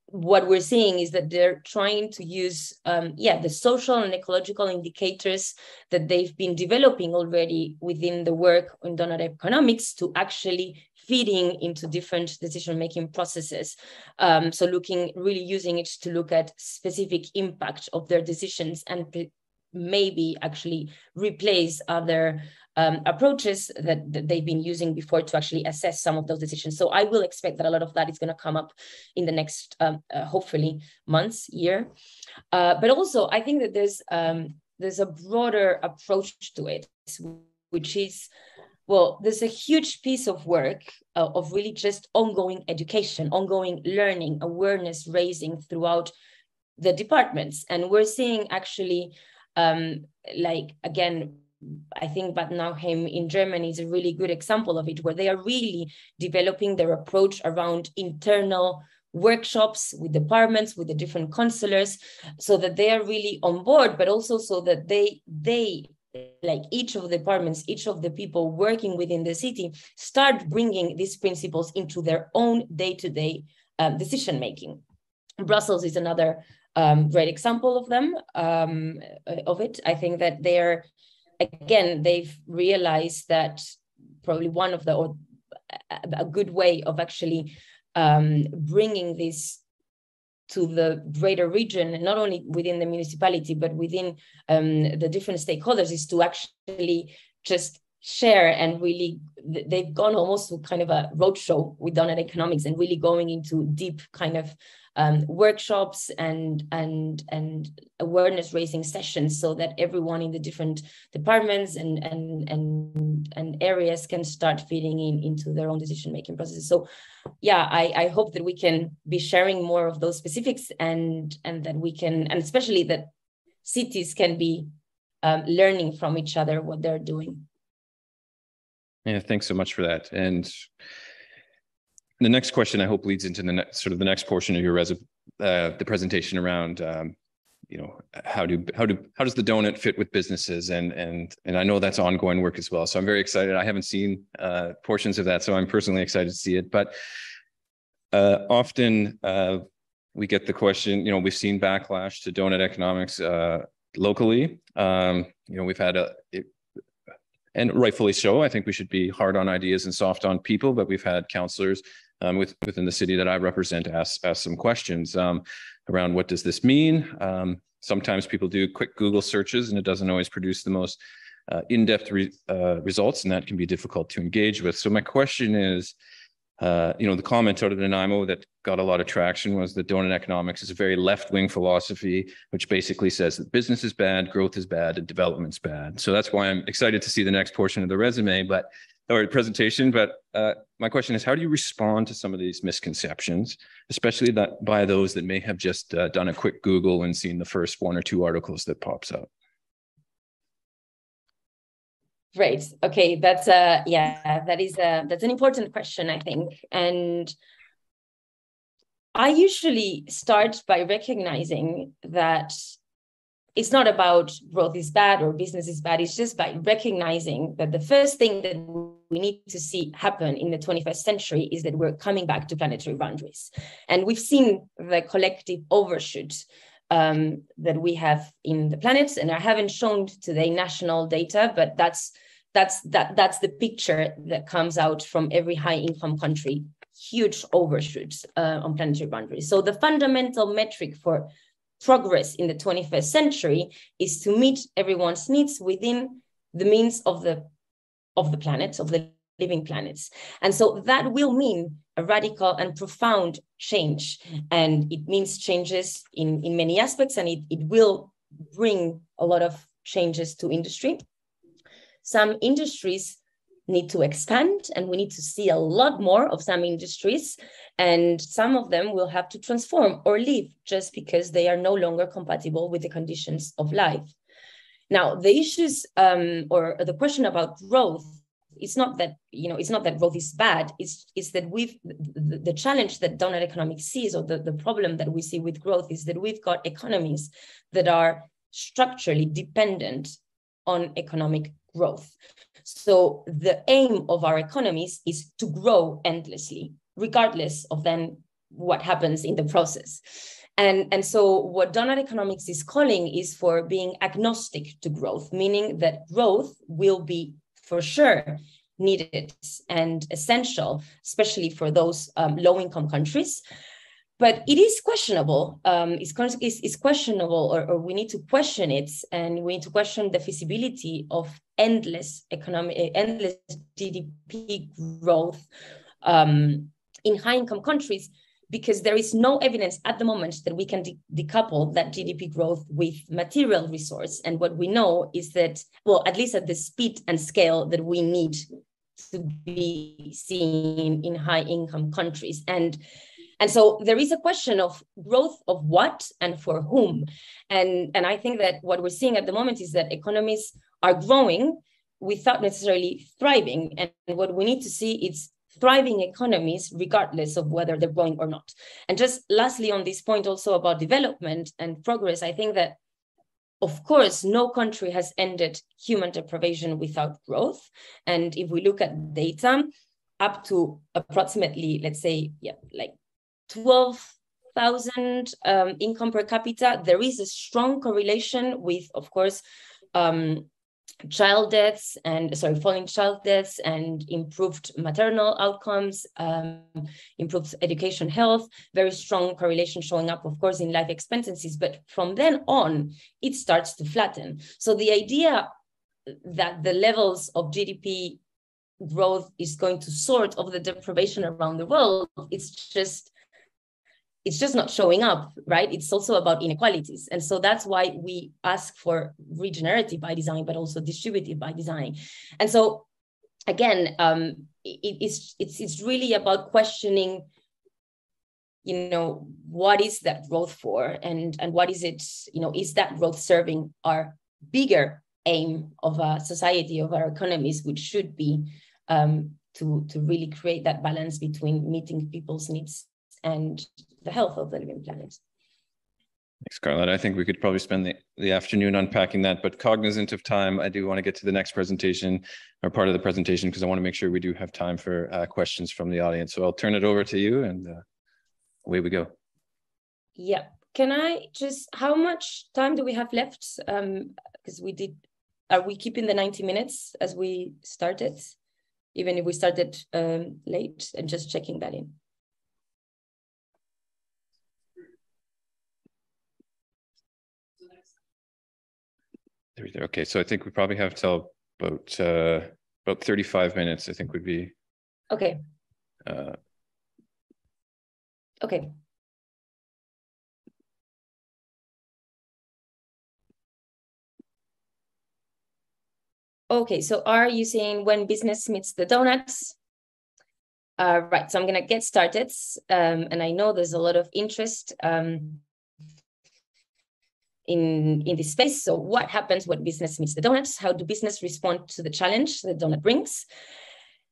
what we're seeing is that they're trying to use the social and ecological indicators that they've been developing already within the work on donut economics to actually feeding into different decision-making processes. So really using it to look at specific impact of their decisions and maybe actually replace other approaches that they've been using before to actually assess some of those decisions. So I will expect that a lot of that is going to come up in the next, hopefully, months, year. But also, I think that there's a broader approach to it, which is, well, there's a huge piece of work of really just ongoing education, ongoing learning, awareness raising throughout the departments. And we're seeing actually, again, I think Bad Nauheim in Germany is a really good example of it, where they are really developing their approach around internal workshops with departments, with the different counselors, so that they are really on board, but also so that they like each of the departments, each of the people working within the city, start bringing these principles into their own day-to-day decision-making. Brussels is another great example of them, of it. I think that they've realized that probably a good way of actually bringing this to the greater region, not only within the municipality, but within the different stakeholders, is to actually just share and really, they've gone almost to kind of a roadshow with donut economics and really going into deep kind of workshops and awareness raising sessions, so that everyone in the different departments and areas can start feeding into their own decision-making processes. So yeah, I hope that we can be sharing more of those specifics and that we can, and especially that cities can be learning from each other what they're doing. Yeah, thanks so much for that. And the next question, I hope, leads into the next portion of your the presentation around, how does the donut fit with businesses, and I know that's ongoing work as well. So I'm very excited. I haven't seen portions of that, so I'm personally excited to see it. But often we get the question. We've seen backlash to donut economics locally. We've had and rightfully so. I think we should be hard on ideas and soft on people, but we've had councillors within the city that I represent ask some questions around what does this mean. Sometimes people do quick Google searches and it doesn't always produce the most in-depth results, and that can be difficult to engage with. So my question is, the comment out of Nanaimo that got a lot of traction was that donut economics is a very left-wing philosophy, which basically says that business is bad, growth is bad, and development's bad. So that's why I'm excited to see the next portion of the presentation. But my question is, how do you respond to some of these misconceptions, especially by those that may have just done a quick Google and seen the first one or two articles that pops up? Great. Okay, that's an important question, I think. And I usually start by recognizing that it's not about growth is bad or business is bad. It's just by recognizing that the first thing that we need to see happen in the 21st century is that we're coming back to planetary boundaries. And we've seen the collective overshoot that we have in the planet. And I haven't shown today national data, but that's the picture that comes out from every high income country. Huge overshoots on planetary boundaries. So the fundamental metric for progress in the 21st century is to meet everyone's needs within the means of the planet, of the living planets. And so that will mean a radical and profound change. And it means changes in many aspects, and it will bring a lot of changes to industry. Some industries need to expand, and we need to see a lot more of some industries, and some of them will have to transform or leave just because they are no longer compatible with the conditions of life. Now, the issues or the question about growth it's not that, it's not that growth is bad. It's that the challenge that donut economics sees, or the problem that we see with growth, is that we've got economies that are structurally dependent on economic growth. So the aim of our economies is to grow endlessly, regardless of then what happens in the process. And so what donut economics is calling is for being agnostic to growth, meaning that growth will be for sure needed and essential, especially for those low-income countries. But it is questionable. It's questionable, or we need to question it, and we need to question the feasibility of endless GDP growth in high-income countries, because there is no evidence at the moment that we can decouple that GDP growth with material resource. And what we know is that, well, at least at the speed and scale that we need to be seen in high-income countries. And so there is a question of growth of what and for whom. And I think that what we're seeing at the moment is that economies are growing without necessarily thriving. And what we need to see is thriving economies, regardless of whether they're growing or not. And just lastly, on this point also about development and progress, I think that, of course, no country has ended human deprivation without growth. And if we look at data, up to approximately, let's say, like 12,000 income per capita, there is a strong correlation with, of course, falling child deaths and improved maternal outcomes, improved education health, very strong correlation showing up, of course, in life expectancies. But from then on, it starts to flatten. So the idea that the levels of GDP growth is going to sort of the deprivation around the world, it's just not showing up, right? It's also about inequalities. And so that's why we ask for regenerative by design, but also distributive by design. And so again, it's really about questioning, what is that growth for, and what is it, is that growth serving our bigger aim of a society, of our economies, which should be to really create that balance between meeting people's needs and the health of the living planet. Thanks, Carlotta. I think we could probably spend the afternoon unpacking that, but cognizant of time, I do want to get to the next presentation, or part of the presentation, because I want to make sure we do have time for questions from the audience. So I'll turn it over to you, and away we go. Yeah. Can I just, how much time do we have left? Because are we keeping the 90 minutes as we started? Even if we started late, and just checking that in. Okay, so I think we probably have till about 35 minutes, I think would be. Okay. Okay. Okay, so are you saying when business meets the donuts? Right, so I'm gonna get started. And I know there's a lot of interest in this space. So what happens when business meets the donuts? How do business respond to the challenge that donut brings?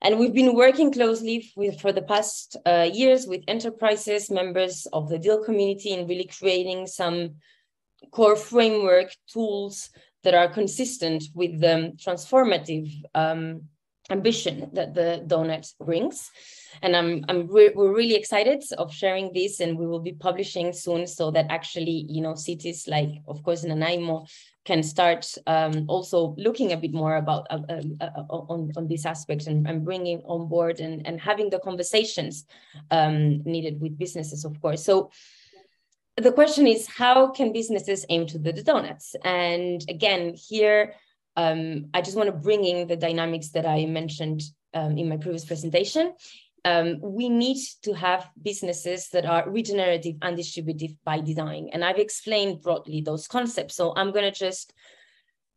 And we've been working closely for the past years with enterprises, members of the deal community, and really creating some core framework tools that are consistent with the transformative ambition that the donut brings. And we're really excited of sharing this, and we will be publishing soon, so that actually, cities like, of course, Nanaimo can start also looking a bit more about on this aspect, and bringing on board and having the conversations needed with businesses, of course. So the question is, how can businesses aim to the donuts? And again, here, I just want to bring in the dynamics that I mentioned in my previous presentation. We need to have businesses that are regenerative and distributive by design. And I've explained broadly those concepts. So I'm going to just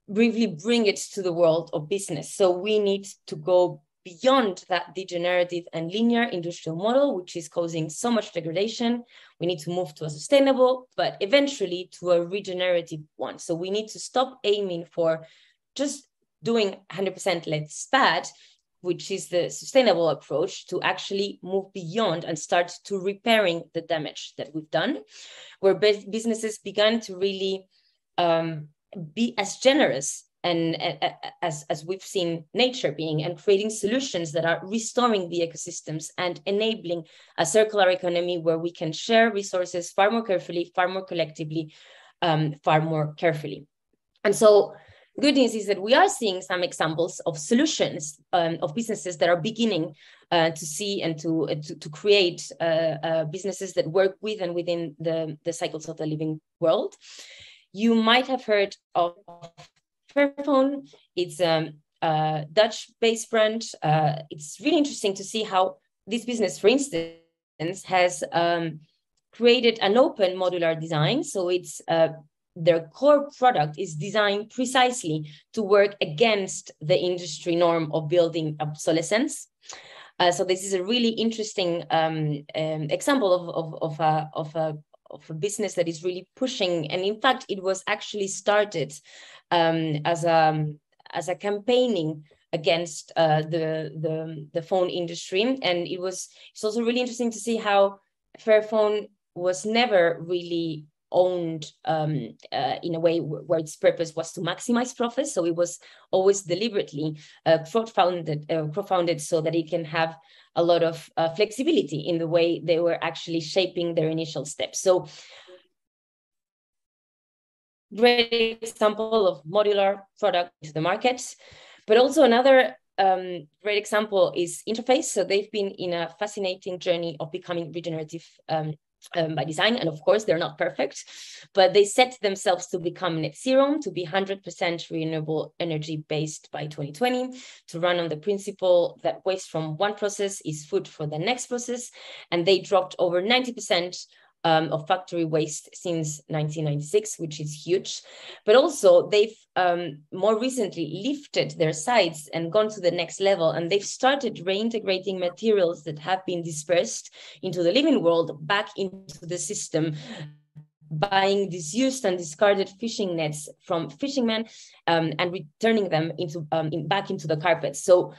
briefly bring it to the world of business. So we need to go beyond that degenerative and linear industrial model, which is causing so much degradation. We need to move to a sustainable, but eventually to a regenerative one. So we need to stop aiming for just doing 100% less bad. which is the sustainable approach to actually move beyond and start to repairing the damage that we've done, where businesses began to really be as generous and as we've seen nature being, and creating solutions that are restoring the ecosystems and enabling a circular economy where we can share resources far more carefully, far more collectively, far more carefully. And so good news is that we are seeing some examples of solutions of businesses that are beginning to see and to create businesses that work with and within the cycles of the living world. You might have heard of Fairphone. It's a Dutch-based brand. It's really interesting to see how this business, for instance, has created an open modular design. So it's their core product is designed precisely to work against the industry norm of building obsolescence. So this is a really interesting example of a business that is really pushing. And in fact, it was actually started as a campaigning against the phone industry. And it's also really interesting to see how Fairphone was never really owned in a way where its purpose was to maximize profits. So it was always deliberately crowdfunded so that it can have a lot of flexibility in the way they were actually shaping their initial steps. So great example of modular product to the market. But also another great example is Interface. So they've been in a fascinating journey of becoming regenerative by design. And of course, they're not perfect, but they set themselves to become net zero, to be 100% renewable energy based by 2020, to run on the principle that waste from one process is food for the next process. And they dropped over 90% of factory waste since 1996, which is huge. But also they've more recently lifted their sights and gone to the next level, and they've started reintegrating materials that have been dispersed into the living world back into the system, buying disused and discarded fishing nets from fishermen and returning them back into the carpet. So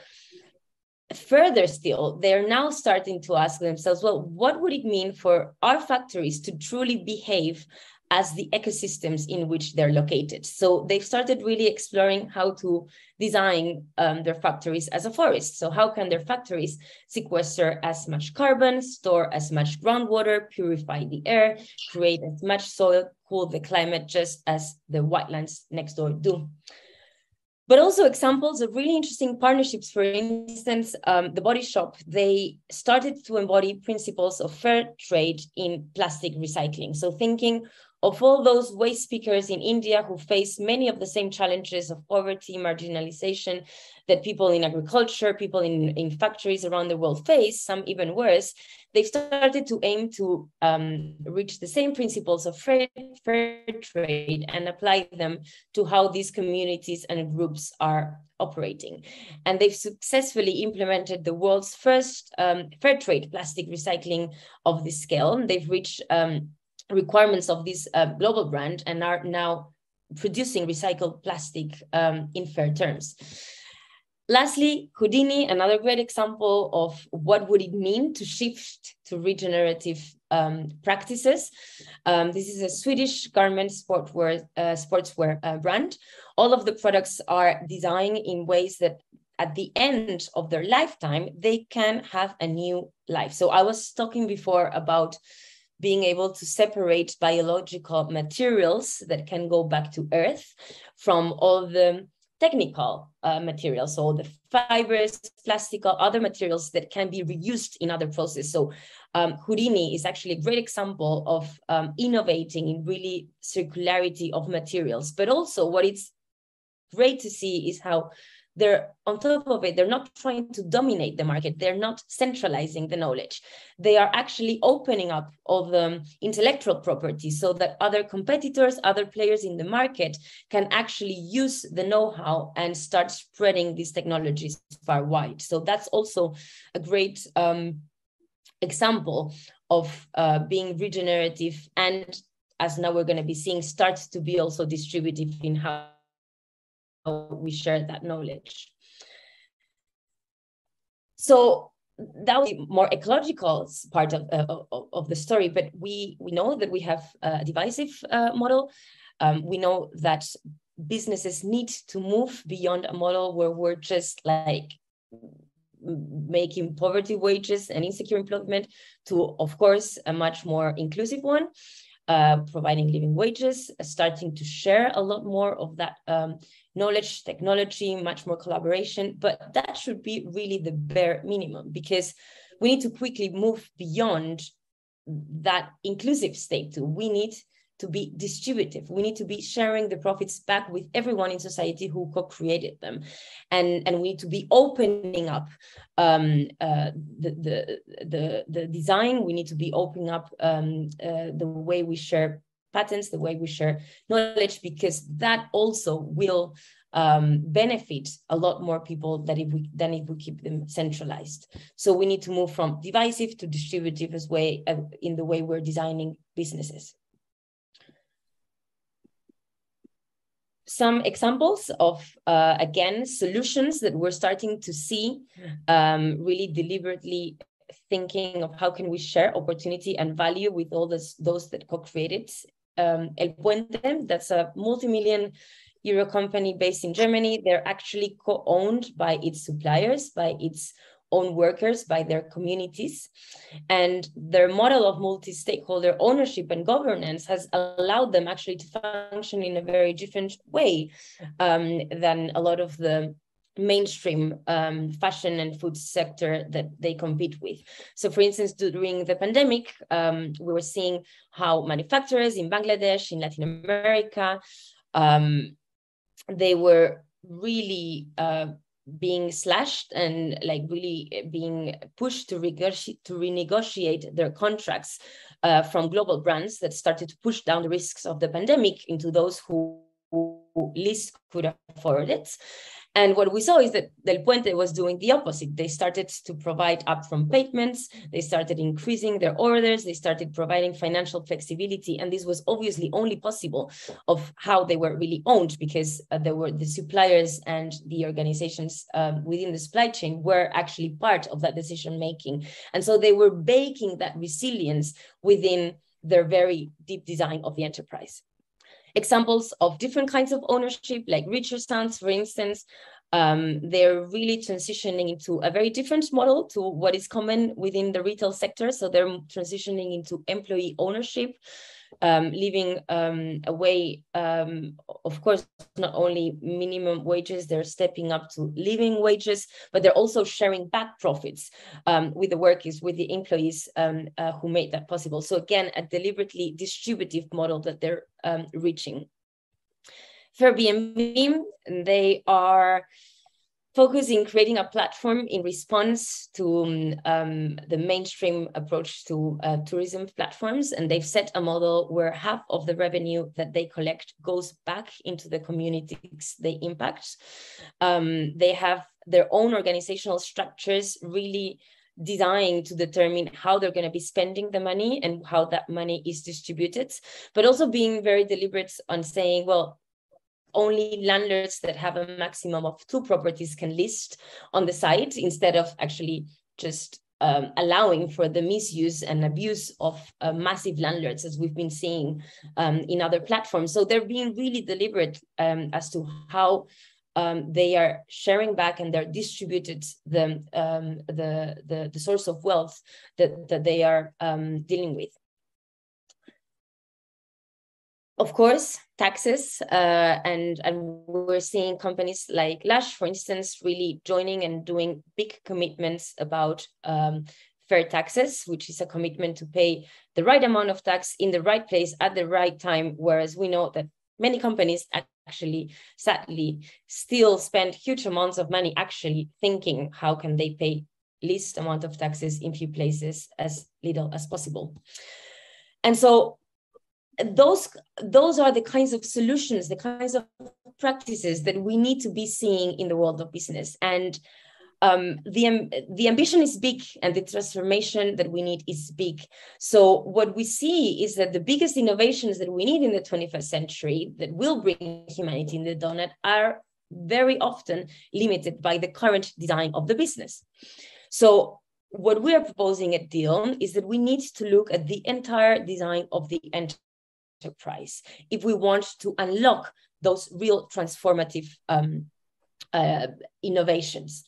further still, they're now starting to ask themselves, well, what would it mean for our factories to truly behave as the ecosystems in which they're located? So they've started really exploring how to design their factories as a forest. So how can their factories sequester as much carbon, store as much groundwater, purify the air, create as much soil, cool the climate, just as the wetlands next door do? But also examples of really interesting partnerships. For instance, the Body Shop, they started to embody principles of fair trade in plastic recycling. So thinking of all those waste pickers in India who face many of the same challenges of poverty, marginalization that people in agriculture, people in factories around the world face, some even worse, they've started to aim to reach the same principles of fair trade and apply them to how these communities and groups are operating. And they've successfully implemented the world's first fair trade plastic recycling of this scale. They've reached requirements of this global brand and are now producing recycled plastic in fair terms. Lastly, Houdini, another great example of what would it mean to shift to regenerative practices. This is a Swedish garment sportswear brand. All of the products are designed in ways that at the end of their lifetime, they can have a new life. So I was talking before about being able to separate biological materials that can go back to Earth from all the technical materials, so the fibers, plastic, other materials that can be reused in other processes. So Houdini is actually a great example of innovating in really circularity of materials. But also what it's great to see is how they're on top of it, they're not trying to dominate the market. They're not centralizing the knowledge. They are actually opening up all the intellectual property so that other competitors, other players in the market can actually use the know-how and start spreading these technologies far wide. So that's also a great example of being regenerative, and as now we're going to be seeing, starts to be also distributive in how we share that knowledge. So that was more ecological part of the story, but we know that we have a divisive model. We know that businesses need to move beyond a model where we're just like making poverty wages and insecure employment to, of course, a much more inclusive one, providing living wages, starting to share a lot more of that knowledge, technology, much more collaboration. But that should be really the bare minimum, because we need to quickly move beyond that inclusive state too. We need to be distributive. We need to be sharing the profits back with everyone in society who co-created them. And we need to be opening up the design. We need to be opening up the way we share patents, the way we share knowledge, because that also will benefit a lot more people than if we keep them centralized. So we need to move from divisive to distributive as way in the way we're designing businesses. Some examples of, again, solutions that we're starting to see, really deliberately thinking of how can we share opportunity and value with all those that co-created. El Puente, that's a multi-million euro company based in Germany. They're actually co-owned by its suppliers, by its own workers, by their communities. And their model of multi-stakeholder ownership and governance has allowed them actually to function in a very different way than a lot of the mainstream fashion and food sector that they compete with. So for instance, during the pandemic, we were seeing how manufacturers in Bangladesh, in Latin America, they were really being slashed and like really being pushed to renegotiate their contracts from global brands that started to push down the risks of the pandemic into those who least could afford it. And what we saw is that Del Puente was doing the opposite. They started to provide upfront payments. They started increasing their orders. They started providing financial flexibility. And this was obviously only possible of how they were really owned, because there were the suppliers and the organizations within the supply chain were actually part of that decision-making. And so they were baking that resilience within their very deep design of the enterprise. Examples of different kinds of ownership, like Richer Sons, for instance, they're really transitioning into a very different model to what is common within the retail sector. So they're transitioning into employee ownership, leaving away, of course, not only minimum wages, they're stepping up to living wages, but they're also sharing back profits with the workers, with the employees who made that possible. So again, a deliberately distributive model that they're reaching. Airbnb, they are focusing creating a platform in response to the mainstream approach to tourism platforms. And they've set a model where half of the revenue that they collect goes back into the communities they impact. They have their own organizational structures really designed to determine how they're going to be spending the money and how that money is distributed, but also being very deliberate on saying, well, only landlords that have a maximum of 2 properties can list on the site, instead of actually just allowing for the misuse and abuse of massive landlords, as we've been seeing in other platforms. So they're being really deliberate as to how they are sharing back and they're distributed the source of wealth that they are dealing with. Of course, taxes, and we're seeing companies like Lush, for instance, really joining and doing big commitments about fair taxes, which is a commitment to pay the right amount of tax in the right place at the right time, whereas we know that many companies actually, sadly, still spend huge amounts of money actually thinking how can they pay least amount of taxes in few places, as little as possible. And so those are the kinds of solutions, the kinds of practices that we need to be seeing in the world of business. And the ambition is big, and the transformation that we need is big. So what we see is that the biggest innovations that we need in the 21st century that will bring humanity in the donut are very often limited by the current design of the business. So what we are proposing at Deal is that we need to look at the entire design of the enterprise if we want to unlock those real transformative innovations.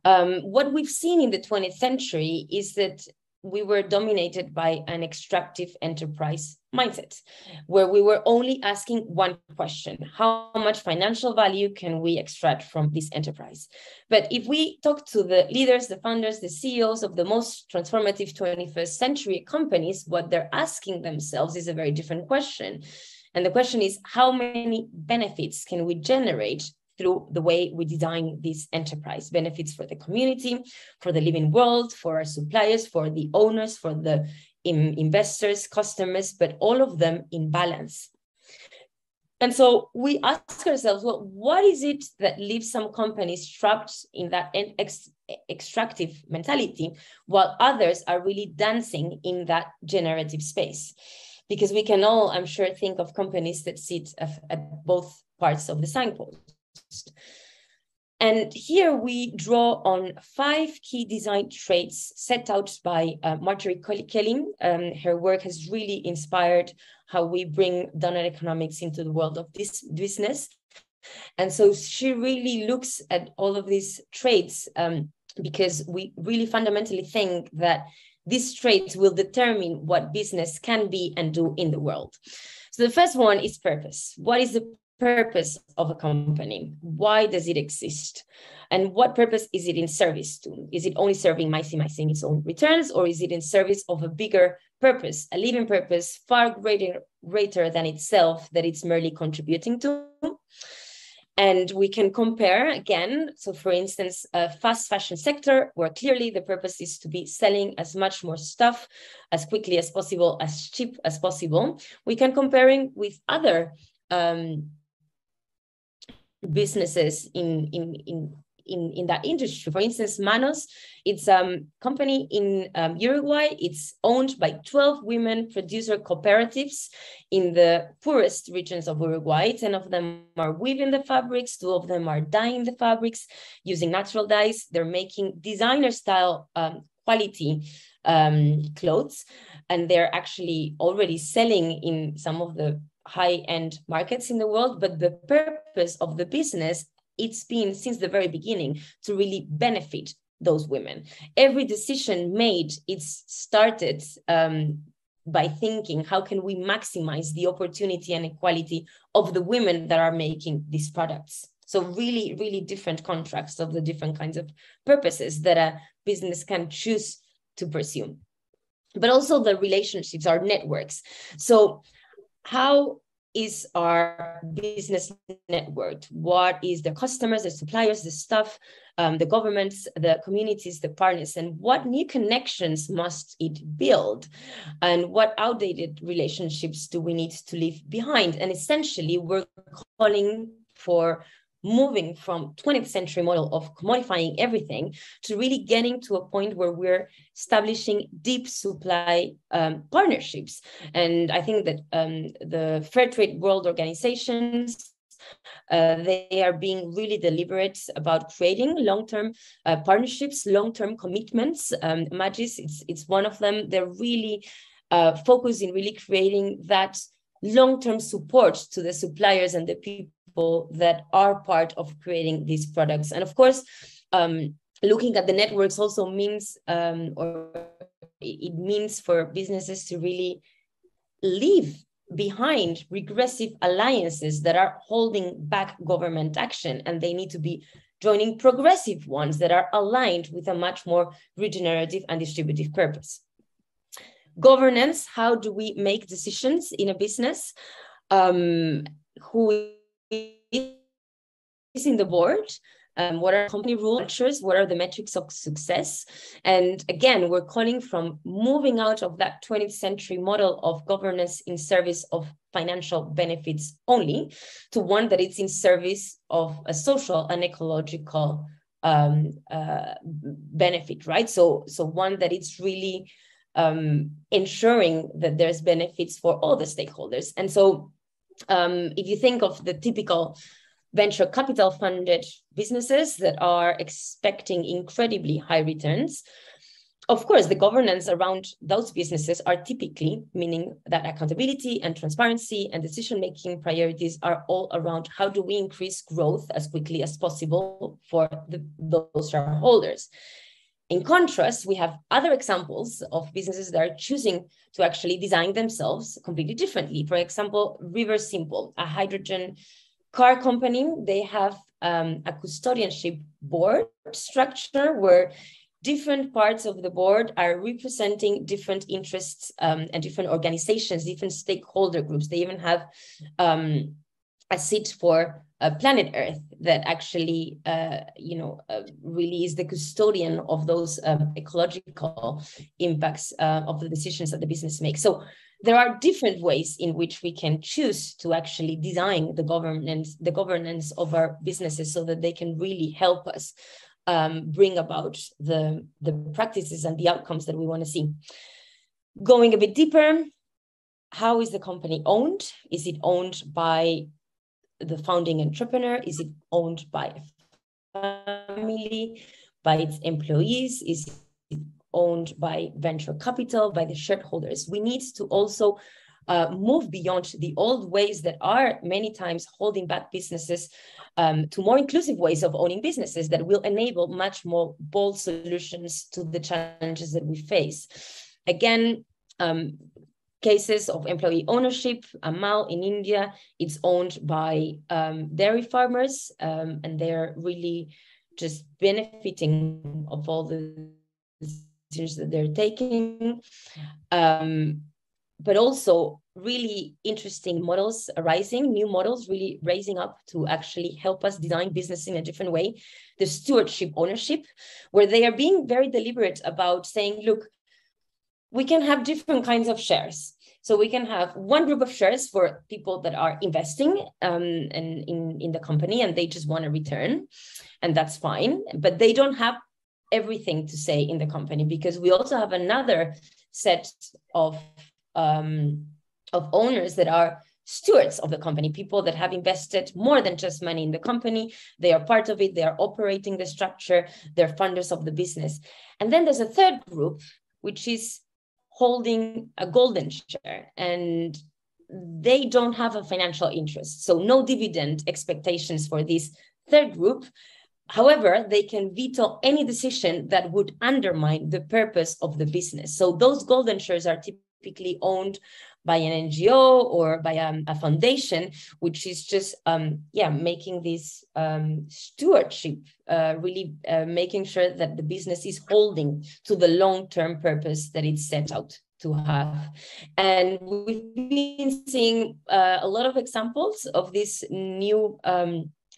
What we've seen in the 20th century is that we were dominated by an extractive enterprise mindset, where we were only asking one question: how much financial value can we extract from this enterprise? But if we talk to the leaders, the founders, the CEOs of the most transformative 21st century companies, what they're asking themselves is a very different question. And the question is, how many benefits can we generate through the way we design this enterprise? Benefits for the community, for the living world, for our suppliers, for the owners, for the investors, customers, but all of them in balance. And so we ask ourselves, well, what is it that leaves some companies trapped in that extractive mentality, while others are really dancing in that generative space? Because we can all, I'm sure, think of companies that sit at both parts of the signpost. And here we draw on 5 key design traits set out by Marjorie Kelly. Her work has really inspired how we bring donut economics into the world of this business. And so she really looks at all of these traits because we really fundamentally think that these traits will determine what business can be and do in the world. So the first one is purpose. What is the purpose of a company? Why does it exist? And what purpose is it in service to? Is it only serving maximizing its own returns, or is it in service of a bigger purpose, a living purpose far greater than itself that it's merely contributing to? And we can compare again. So for instance, a fast fashion sector where clearly the purpose is to be selling as much more stuff as quickly as possible, as cheap as possible. We can comparing with other businesses in that industry. For instance, Manos, it's a company in Uruguay. It's owned by 12 women producer cooperatives in the poorest regions of Uruguay. 10 of them are weaving the fabrics, 2 of them are dyeing the fabrics using natural dyes. They're making designer style quality clothes, and they're actually already selling in some of the high-end markets in the world. But the purpose of the business, it's been since the very beginning to really benefit those women. Every decision made, it's started by thinking, how can we maximize the opportunity and equality of the women that are making these products? So really, really different contracts of the different kinds of purposes that a business can choose to pursue. But also the relationships, our networks. So how is our business networked? What is the customers, the suppliers, the staff, the governments, the communities, the partners, and what new connections must it build? And what outdated relationships do we need to leave behind? And essentially, we're calling for moving from 20th century model of commodifying everything to really getting to a point where we're establishing deep supply partnerships. And I think that the Fair Trade World organizations, they are being really deliberate about creating long-term partnerships, long-term commitments. Magis, it's one of them. They're really focused in really creating that long-term support to the suppliers and the people that are part of creating these products. And of course, looking at the networks also means, or it means for businesses to really leave behind regressive alliances that are holding back government action, and they need to be joining progressive ones that are aligned with a much more regenerative and distributive purpose. Governance, how do we make decisions in a business? Who is in the board? What are company rules? What are the metrics of success? And again, we're calling from moving out of that 20th century model of governance in service of financial benefits only to one that is in service of a social and ecological benefit, right? So one that it's really ensuring that there's benefits for all the stakeholders. And so if you think of the typical venture capital funded businesses that are expecting incredibly high returns. Of course, the governance around those businesses are typically meaning that accountability and transparency and decision-making priorities are all around how do we increase growth as quickly as possible for those shareholders. In contrast, we have other examples of businesses that are choosing to actually design themselves completely differently. For example, River Simple, a hydrogen car company, they have a custodianship board structure where different parts of the board are representing different interests and different organizations, different stakeholder groups. They even have a seat for Planet Earth that actually, really is the custodian of those ecological impacts of the decisions that the business makes. So there are different ways in which we can choose to actually design the governance of our businesses so that they can really help us bring about the practices and the outcomes that we want to see. Going a bit deeper, how is the company owned? Is it owned by the founding entrepreneur? Is it owned by a family, by its employees? Is it owned by venture capital, by the shareholders? We need to also move beyond the old ways that are many times holding back businesses to more inclusive ways of owning businesses that will enable much more bold solutions to the challenges that we face. Again, cases of employee ownership, Amal in India, it's owned by dairy farmers, and they're really just benefiting of all the decisions that they're taking. But also really interesting models arising, new models really raising up to actually help us design business in a different way. The stewardship ownership, where they are being very deliberate about saying, look, we can have different kinds of shares. So we can have one group of shares for people that are investing in the company and they just want a return, and that's fine, but they don't have everything to say in the company, because we also have another set of owners that are stewards of the company, people that have invested more than just money in the company. They are part of it. They are operating the structure. They're funders of the business. And then there's a third group, which is holding a golden share, and they don't have a financial interest. So no dividend expectations for this third group. However, they can veto any decision that would undermine the purpose of the business. So those golden shares are typically owned by an NGO or by a foundation, which is just making this stewardship, really making sure that the business is holding to the long-term purpose that it's set out to have. And we've been seeing a lot of examples of these new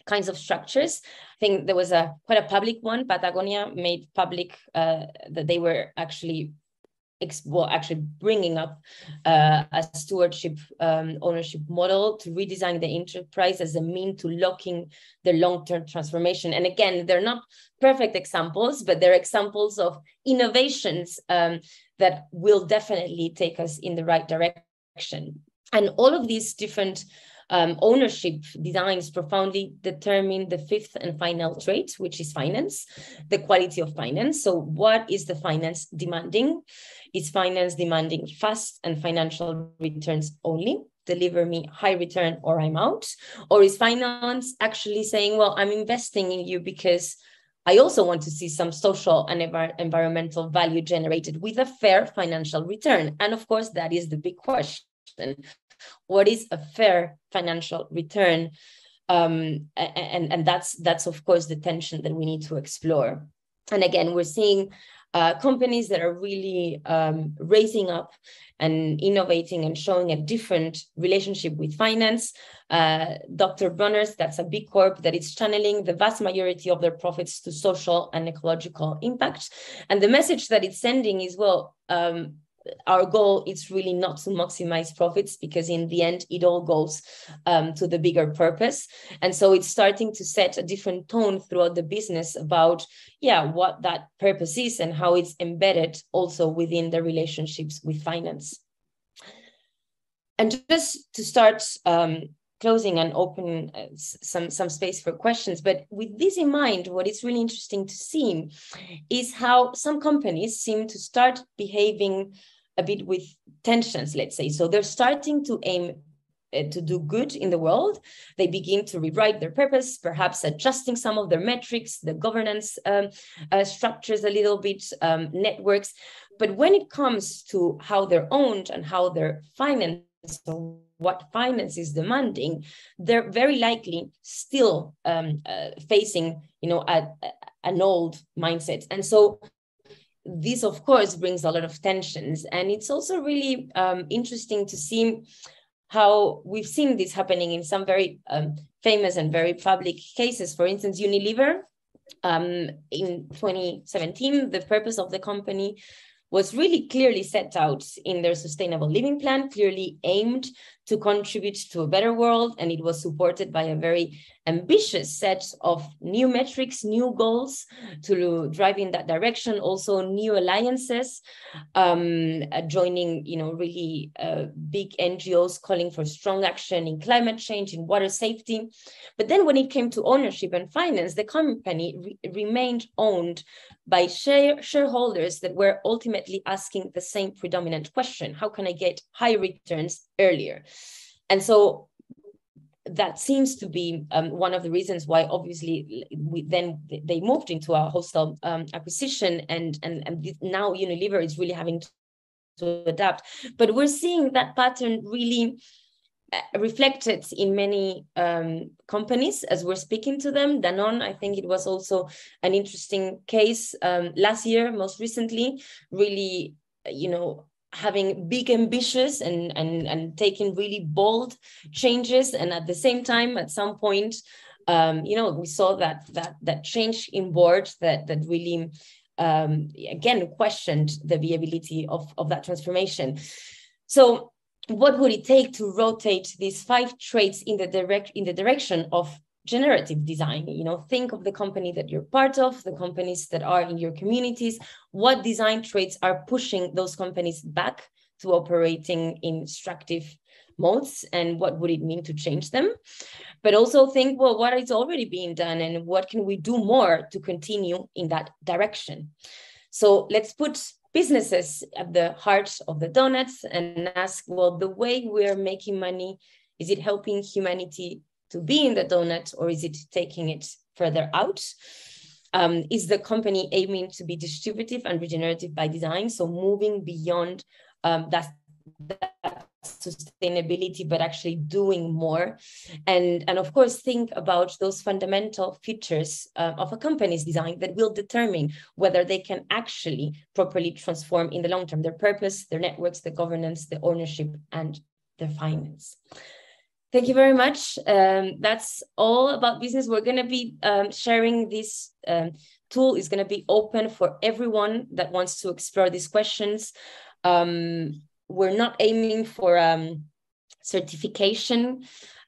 kinds of structures. I think there was quite a public one. Patagonia made public that they were actually bringing up a stewardship ownership model to redesign the enterprise as a mean to locking the long-term transformation. And again, they're not perfect examples, but they're examples of innovations that will definitely take us in the right direction. And all of these different ownership designs profoundly determine the fifth and final trait, which is finance, the quality of finance. So what is the finance demanding? Is finance demanding fast and financial returns only? Deliver me high return or I'm out? Or is finance actually saying, well, I'm investing in you because I also want to see some social and environmental value generated with a fair financial return? And of course, that is the big question. What is a fair financial return? And that's of course the tension that we need to explore. And again, we're seeing companies that are really raising up and innovating and showing a different relationship with finance. Dr. Bronner's, that's a big corp that is channeling the vast majority of their profits to social and ecological impact. And the message that it's sending is, well, our goal is really not to maximize profits, because in the end, it all goes to the bigger purpose. And so it's starting to set a different tone throughout the business about, what that purpose is and how it's embedded also within the relationships with finance. And just to start closing and open some space for questions. But with this in mind, what is really interesting to see is how some companies seem to start behaving a bit with tensions, let's say. So they're starting to aim to do good in the world. They begin to rewrite their purpose, perhaps adjusting some of their metrics, the governance structures a little bit, networks. But when it comes to how they're owned and how they're financed, so what finance is demanding, they're very likely still facing, an old mindset. And so this, of course, brings a lot of tensions. And it's also really interesting to see how we've seen this happening in some very famous and very public cases. For instance, Unilever, in 2017, the purpose of the company was really clearly set out in their sustainable living plan, clearly aimed to contribute to a better world. And it was supported by a very ambitious set of new metrics, new goals to drive in that direction. Also new alliances, joining, really big NGOs calling for strong action in climate change, in water safety. But then when it came to ownership and finance, the company remained owned by shareholders that were ultimately asking the same predominant question: how can I get high returns earlier? And so that seems to be one of the reasons why, obviously, they moved into a hostile acquisition, and now Unilever is really having to adapt. But we're seeing that pattern really reflected in many companies as we're speaking to them. Danone, I think it was also an interesting case last year, most recently, really, having big ambitions and taking really bold changes. And at the same time, at some point, we saw that change in board that really, again, questioned the viability of that transformation. So what would it take to rotate these 5 traits in the direction of generative design? Think of the company that you're part of, the companies that are in your communities. What design traits are pushing those companies back to operating in extractive modes, and what would it mean to change them? But also think, well, what is already being done and what can we do more to continue in that direction? So let's put businesses at the heart of the donuts and ask, well, the way we're making money, is it helping humanity to be in the donut, or is it taking it further out? Is the company aiming to be distributive and regenerative by design? So moving beyond that sustainability, but actually doing more. And of course, think about those fundamental features of a company's design that will determine whether they can actually properly transform in the long term their purpose, their networks, the governance, the ownership, and their finance. Thank you very much. That's all about business. We're going to be sharing this tool. Is going to be open for everyone that wants to explore these questions. We're not aiming for certification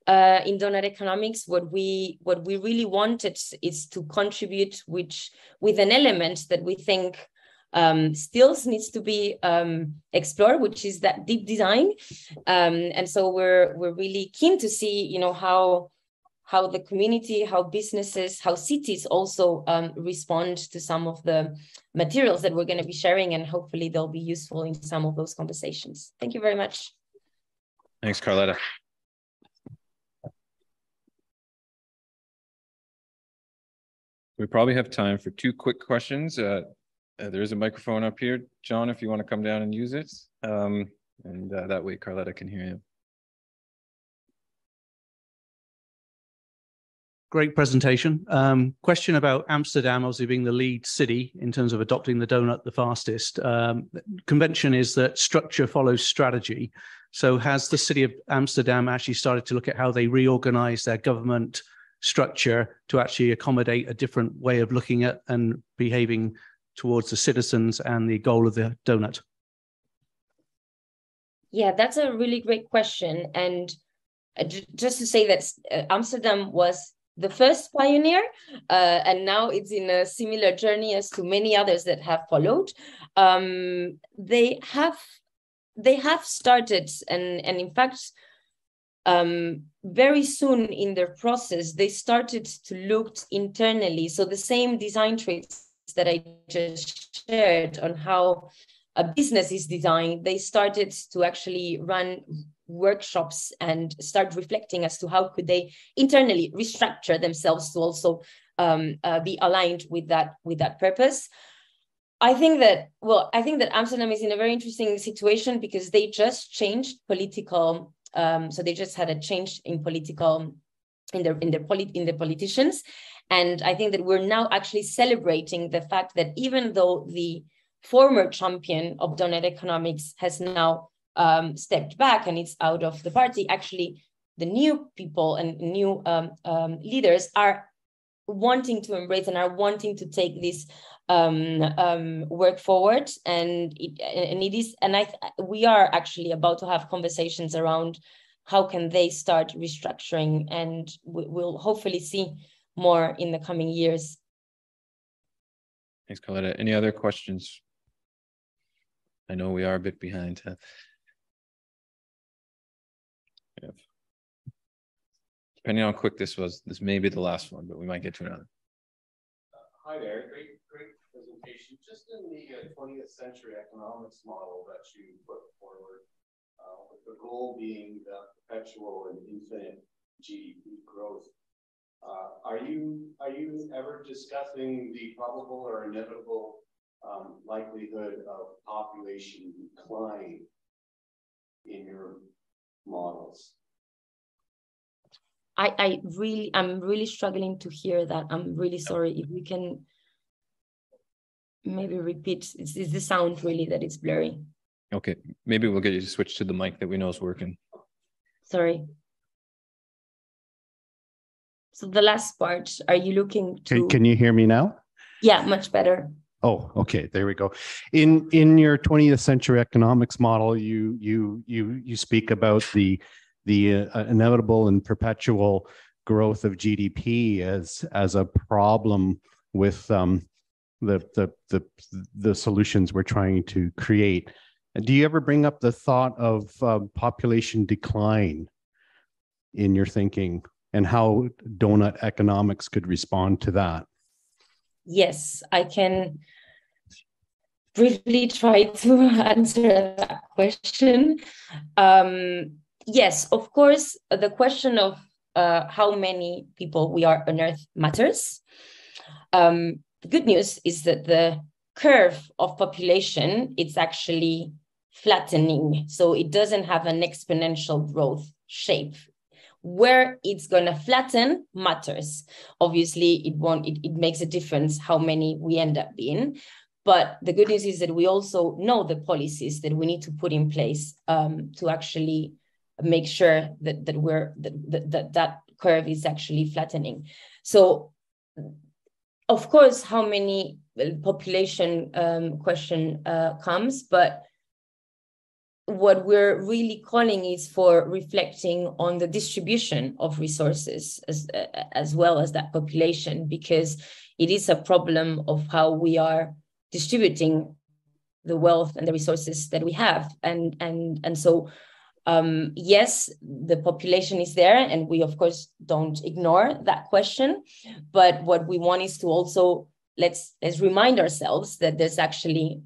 in donut economics. What we really wanted is to contribute with an element that we think still needs to be explored, which is that deep design. And so we're really keen to see, how the community, how businesses, how cities also respond to some of the materials that we're going to be sharing, and hopefully they'll be useful in some of those conversations. Thank you very much. Thanks, Carlota. We probably have time for 2 quick questions. There is a microphone up here, John, if you want to come down and use it. And that way Carlota can hear you. Great presentation. Question about Amsterdam, obviously being the lead city in terms of adopting the donut the fastest. Convention is that structure follows strategy. So has the city of Amsterdam actually started to look at how they reorganize their government structure to actually accommodate a different way of looking at and behaving towards the citizens and the goal of the donut? Yeah, that's a really great question. And just to say that Amsterdam was the first pioneer, and now it's in a similar journey as to many others that have followed. They have started, and in fact, very soon in their process, they started to look internally. So the same design traits that I just shared on how a business is designed, they started to actually run workshops and start reflecting as to how could they internally restructure themselves to also be aligned with that purpose. I think that Amsterdam is in a very interesting situation because they just changed political. So they just had a change in political, in the politicians, and I think that we're now actually celebrating the fact that even though the former champion of donut economics has now stepped back and it's out of the party, actually the new people and new leaders are wanting to embrace and are wanting to take this work forward, and we are actually about to have conversations around how can they start restructuring, and we'll hopefully see more in the coming years. Thanks, Carlotta. Any other questions? I know we are a bit behind. Yeah. Depending on how quick this was, this may be the last one, but we might get to another. Hi there, great presentation. Just in the 20th century economics model that you put forward, with the goal being the perpetual and infinite GDP growth, are you ever discussing the probable or inevitable likelihood of population decline in your models? I'm really struggling to hear that. I'm really sorry. If we can maybe repeat, is the sound really that it's blurry? Okay, maybe we'll get you to switch to the mic that we know is working. Sorry. So the last part, are you looking to... Can you hear me now? Yeah, much better. Oh, okay. There we go. In your 20th century economics model, you speak about the inevitable and perpetual growth of GDP as a problem with the solutions we're trying to create. Do you ever bring up the thought of population decline in your thinking, and how donut economics could respond to that? Yes, I can briefly try to answer that question. Yes, of course, the question of how many people we are on Earth matters. The good news is that the curve of population, it's actually flattening. So it doesn't have an exponential growth shape. Where it's going to flatten matters. Obviously, it makes a difference how many we end up being. But the good news is that we also know the policies that we need to put in place to actually make sure that curve is actually flattening. So, of course, how many population question comes, but what we're really calling is for reflecting on the distribution of resources as well as that population, because it is a problem of how we are distributing the wealth and the resources that we have. And so, yes, the population is there, and we, of course, don't ignore that question. But what we want is to also, let's remind ourselves that there's actually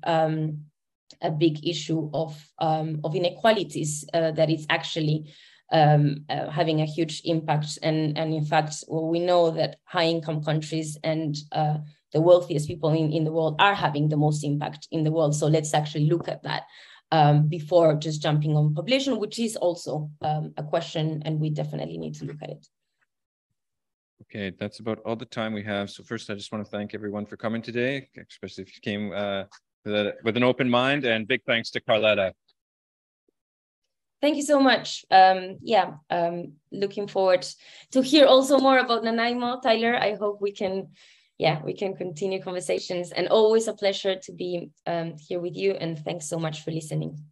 a big issue of inequalities that is actually having a huge impact. And in fact, well, we know that high-income countries and the wealthiest people in the world are having the most impact in the world. So let's actually look at that before just jumping on population, which is also a question, and we definitely need to look at it. Okay, that's about all the time we have. So first, I just want to thank everyone for coming today, especially if you came with an open mind, and big thanks to Carlotta. Thank you so much. Looking forward to hear also more about Nanaimo, Tyler. I hope we can continue conversations, and always a pleasure to be here with you. And thanks so much for listening.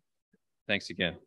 Thanks again.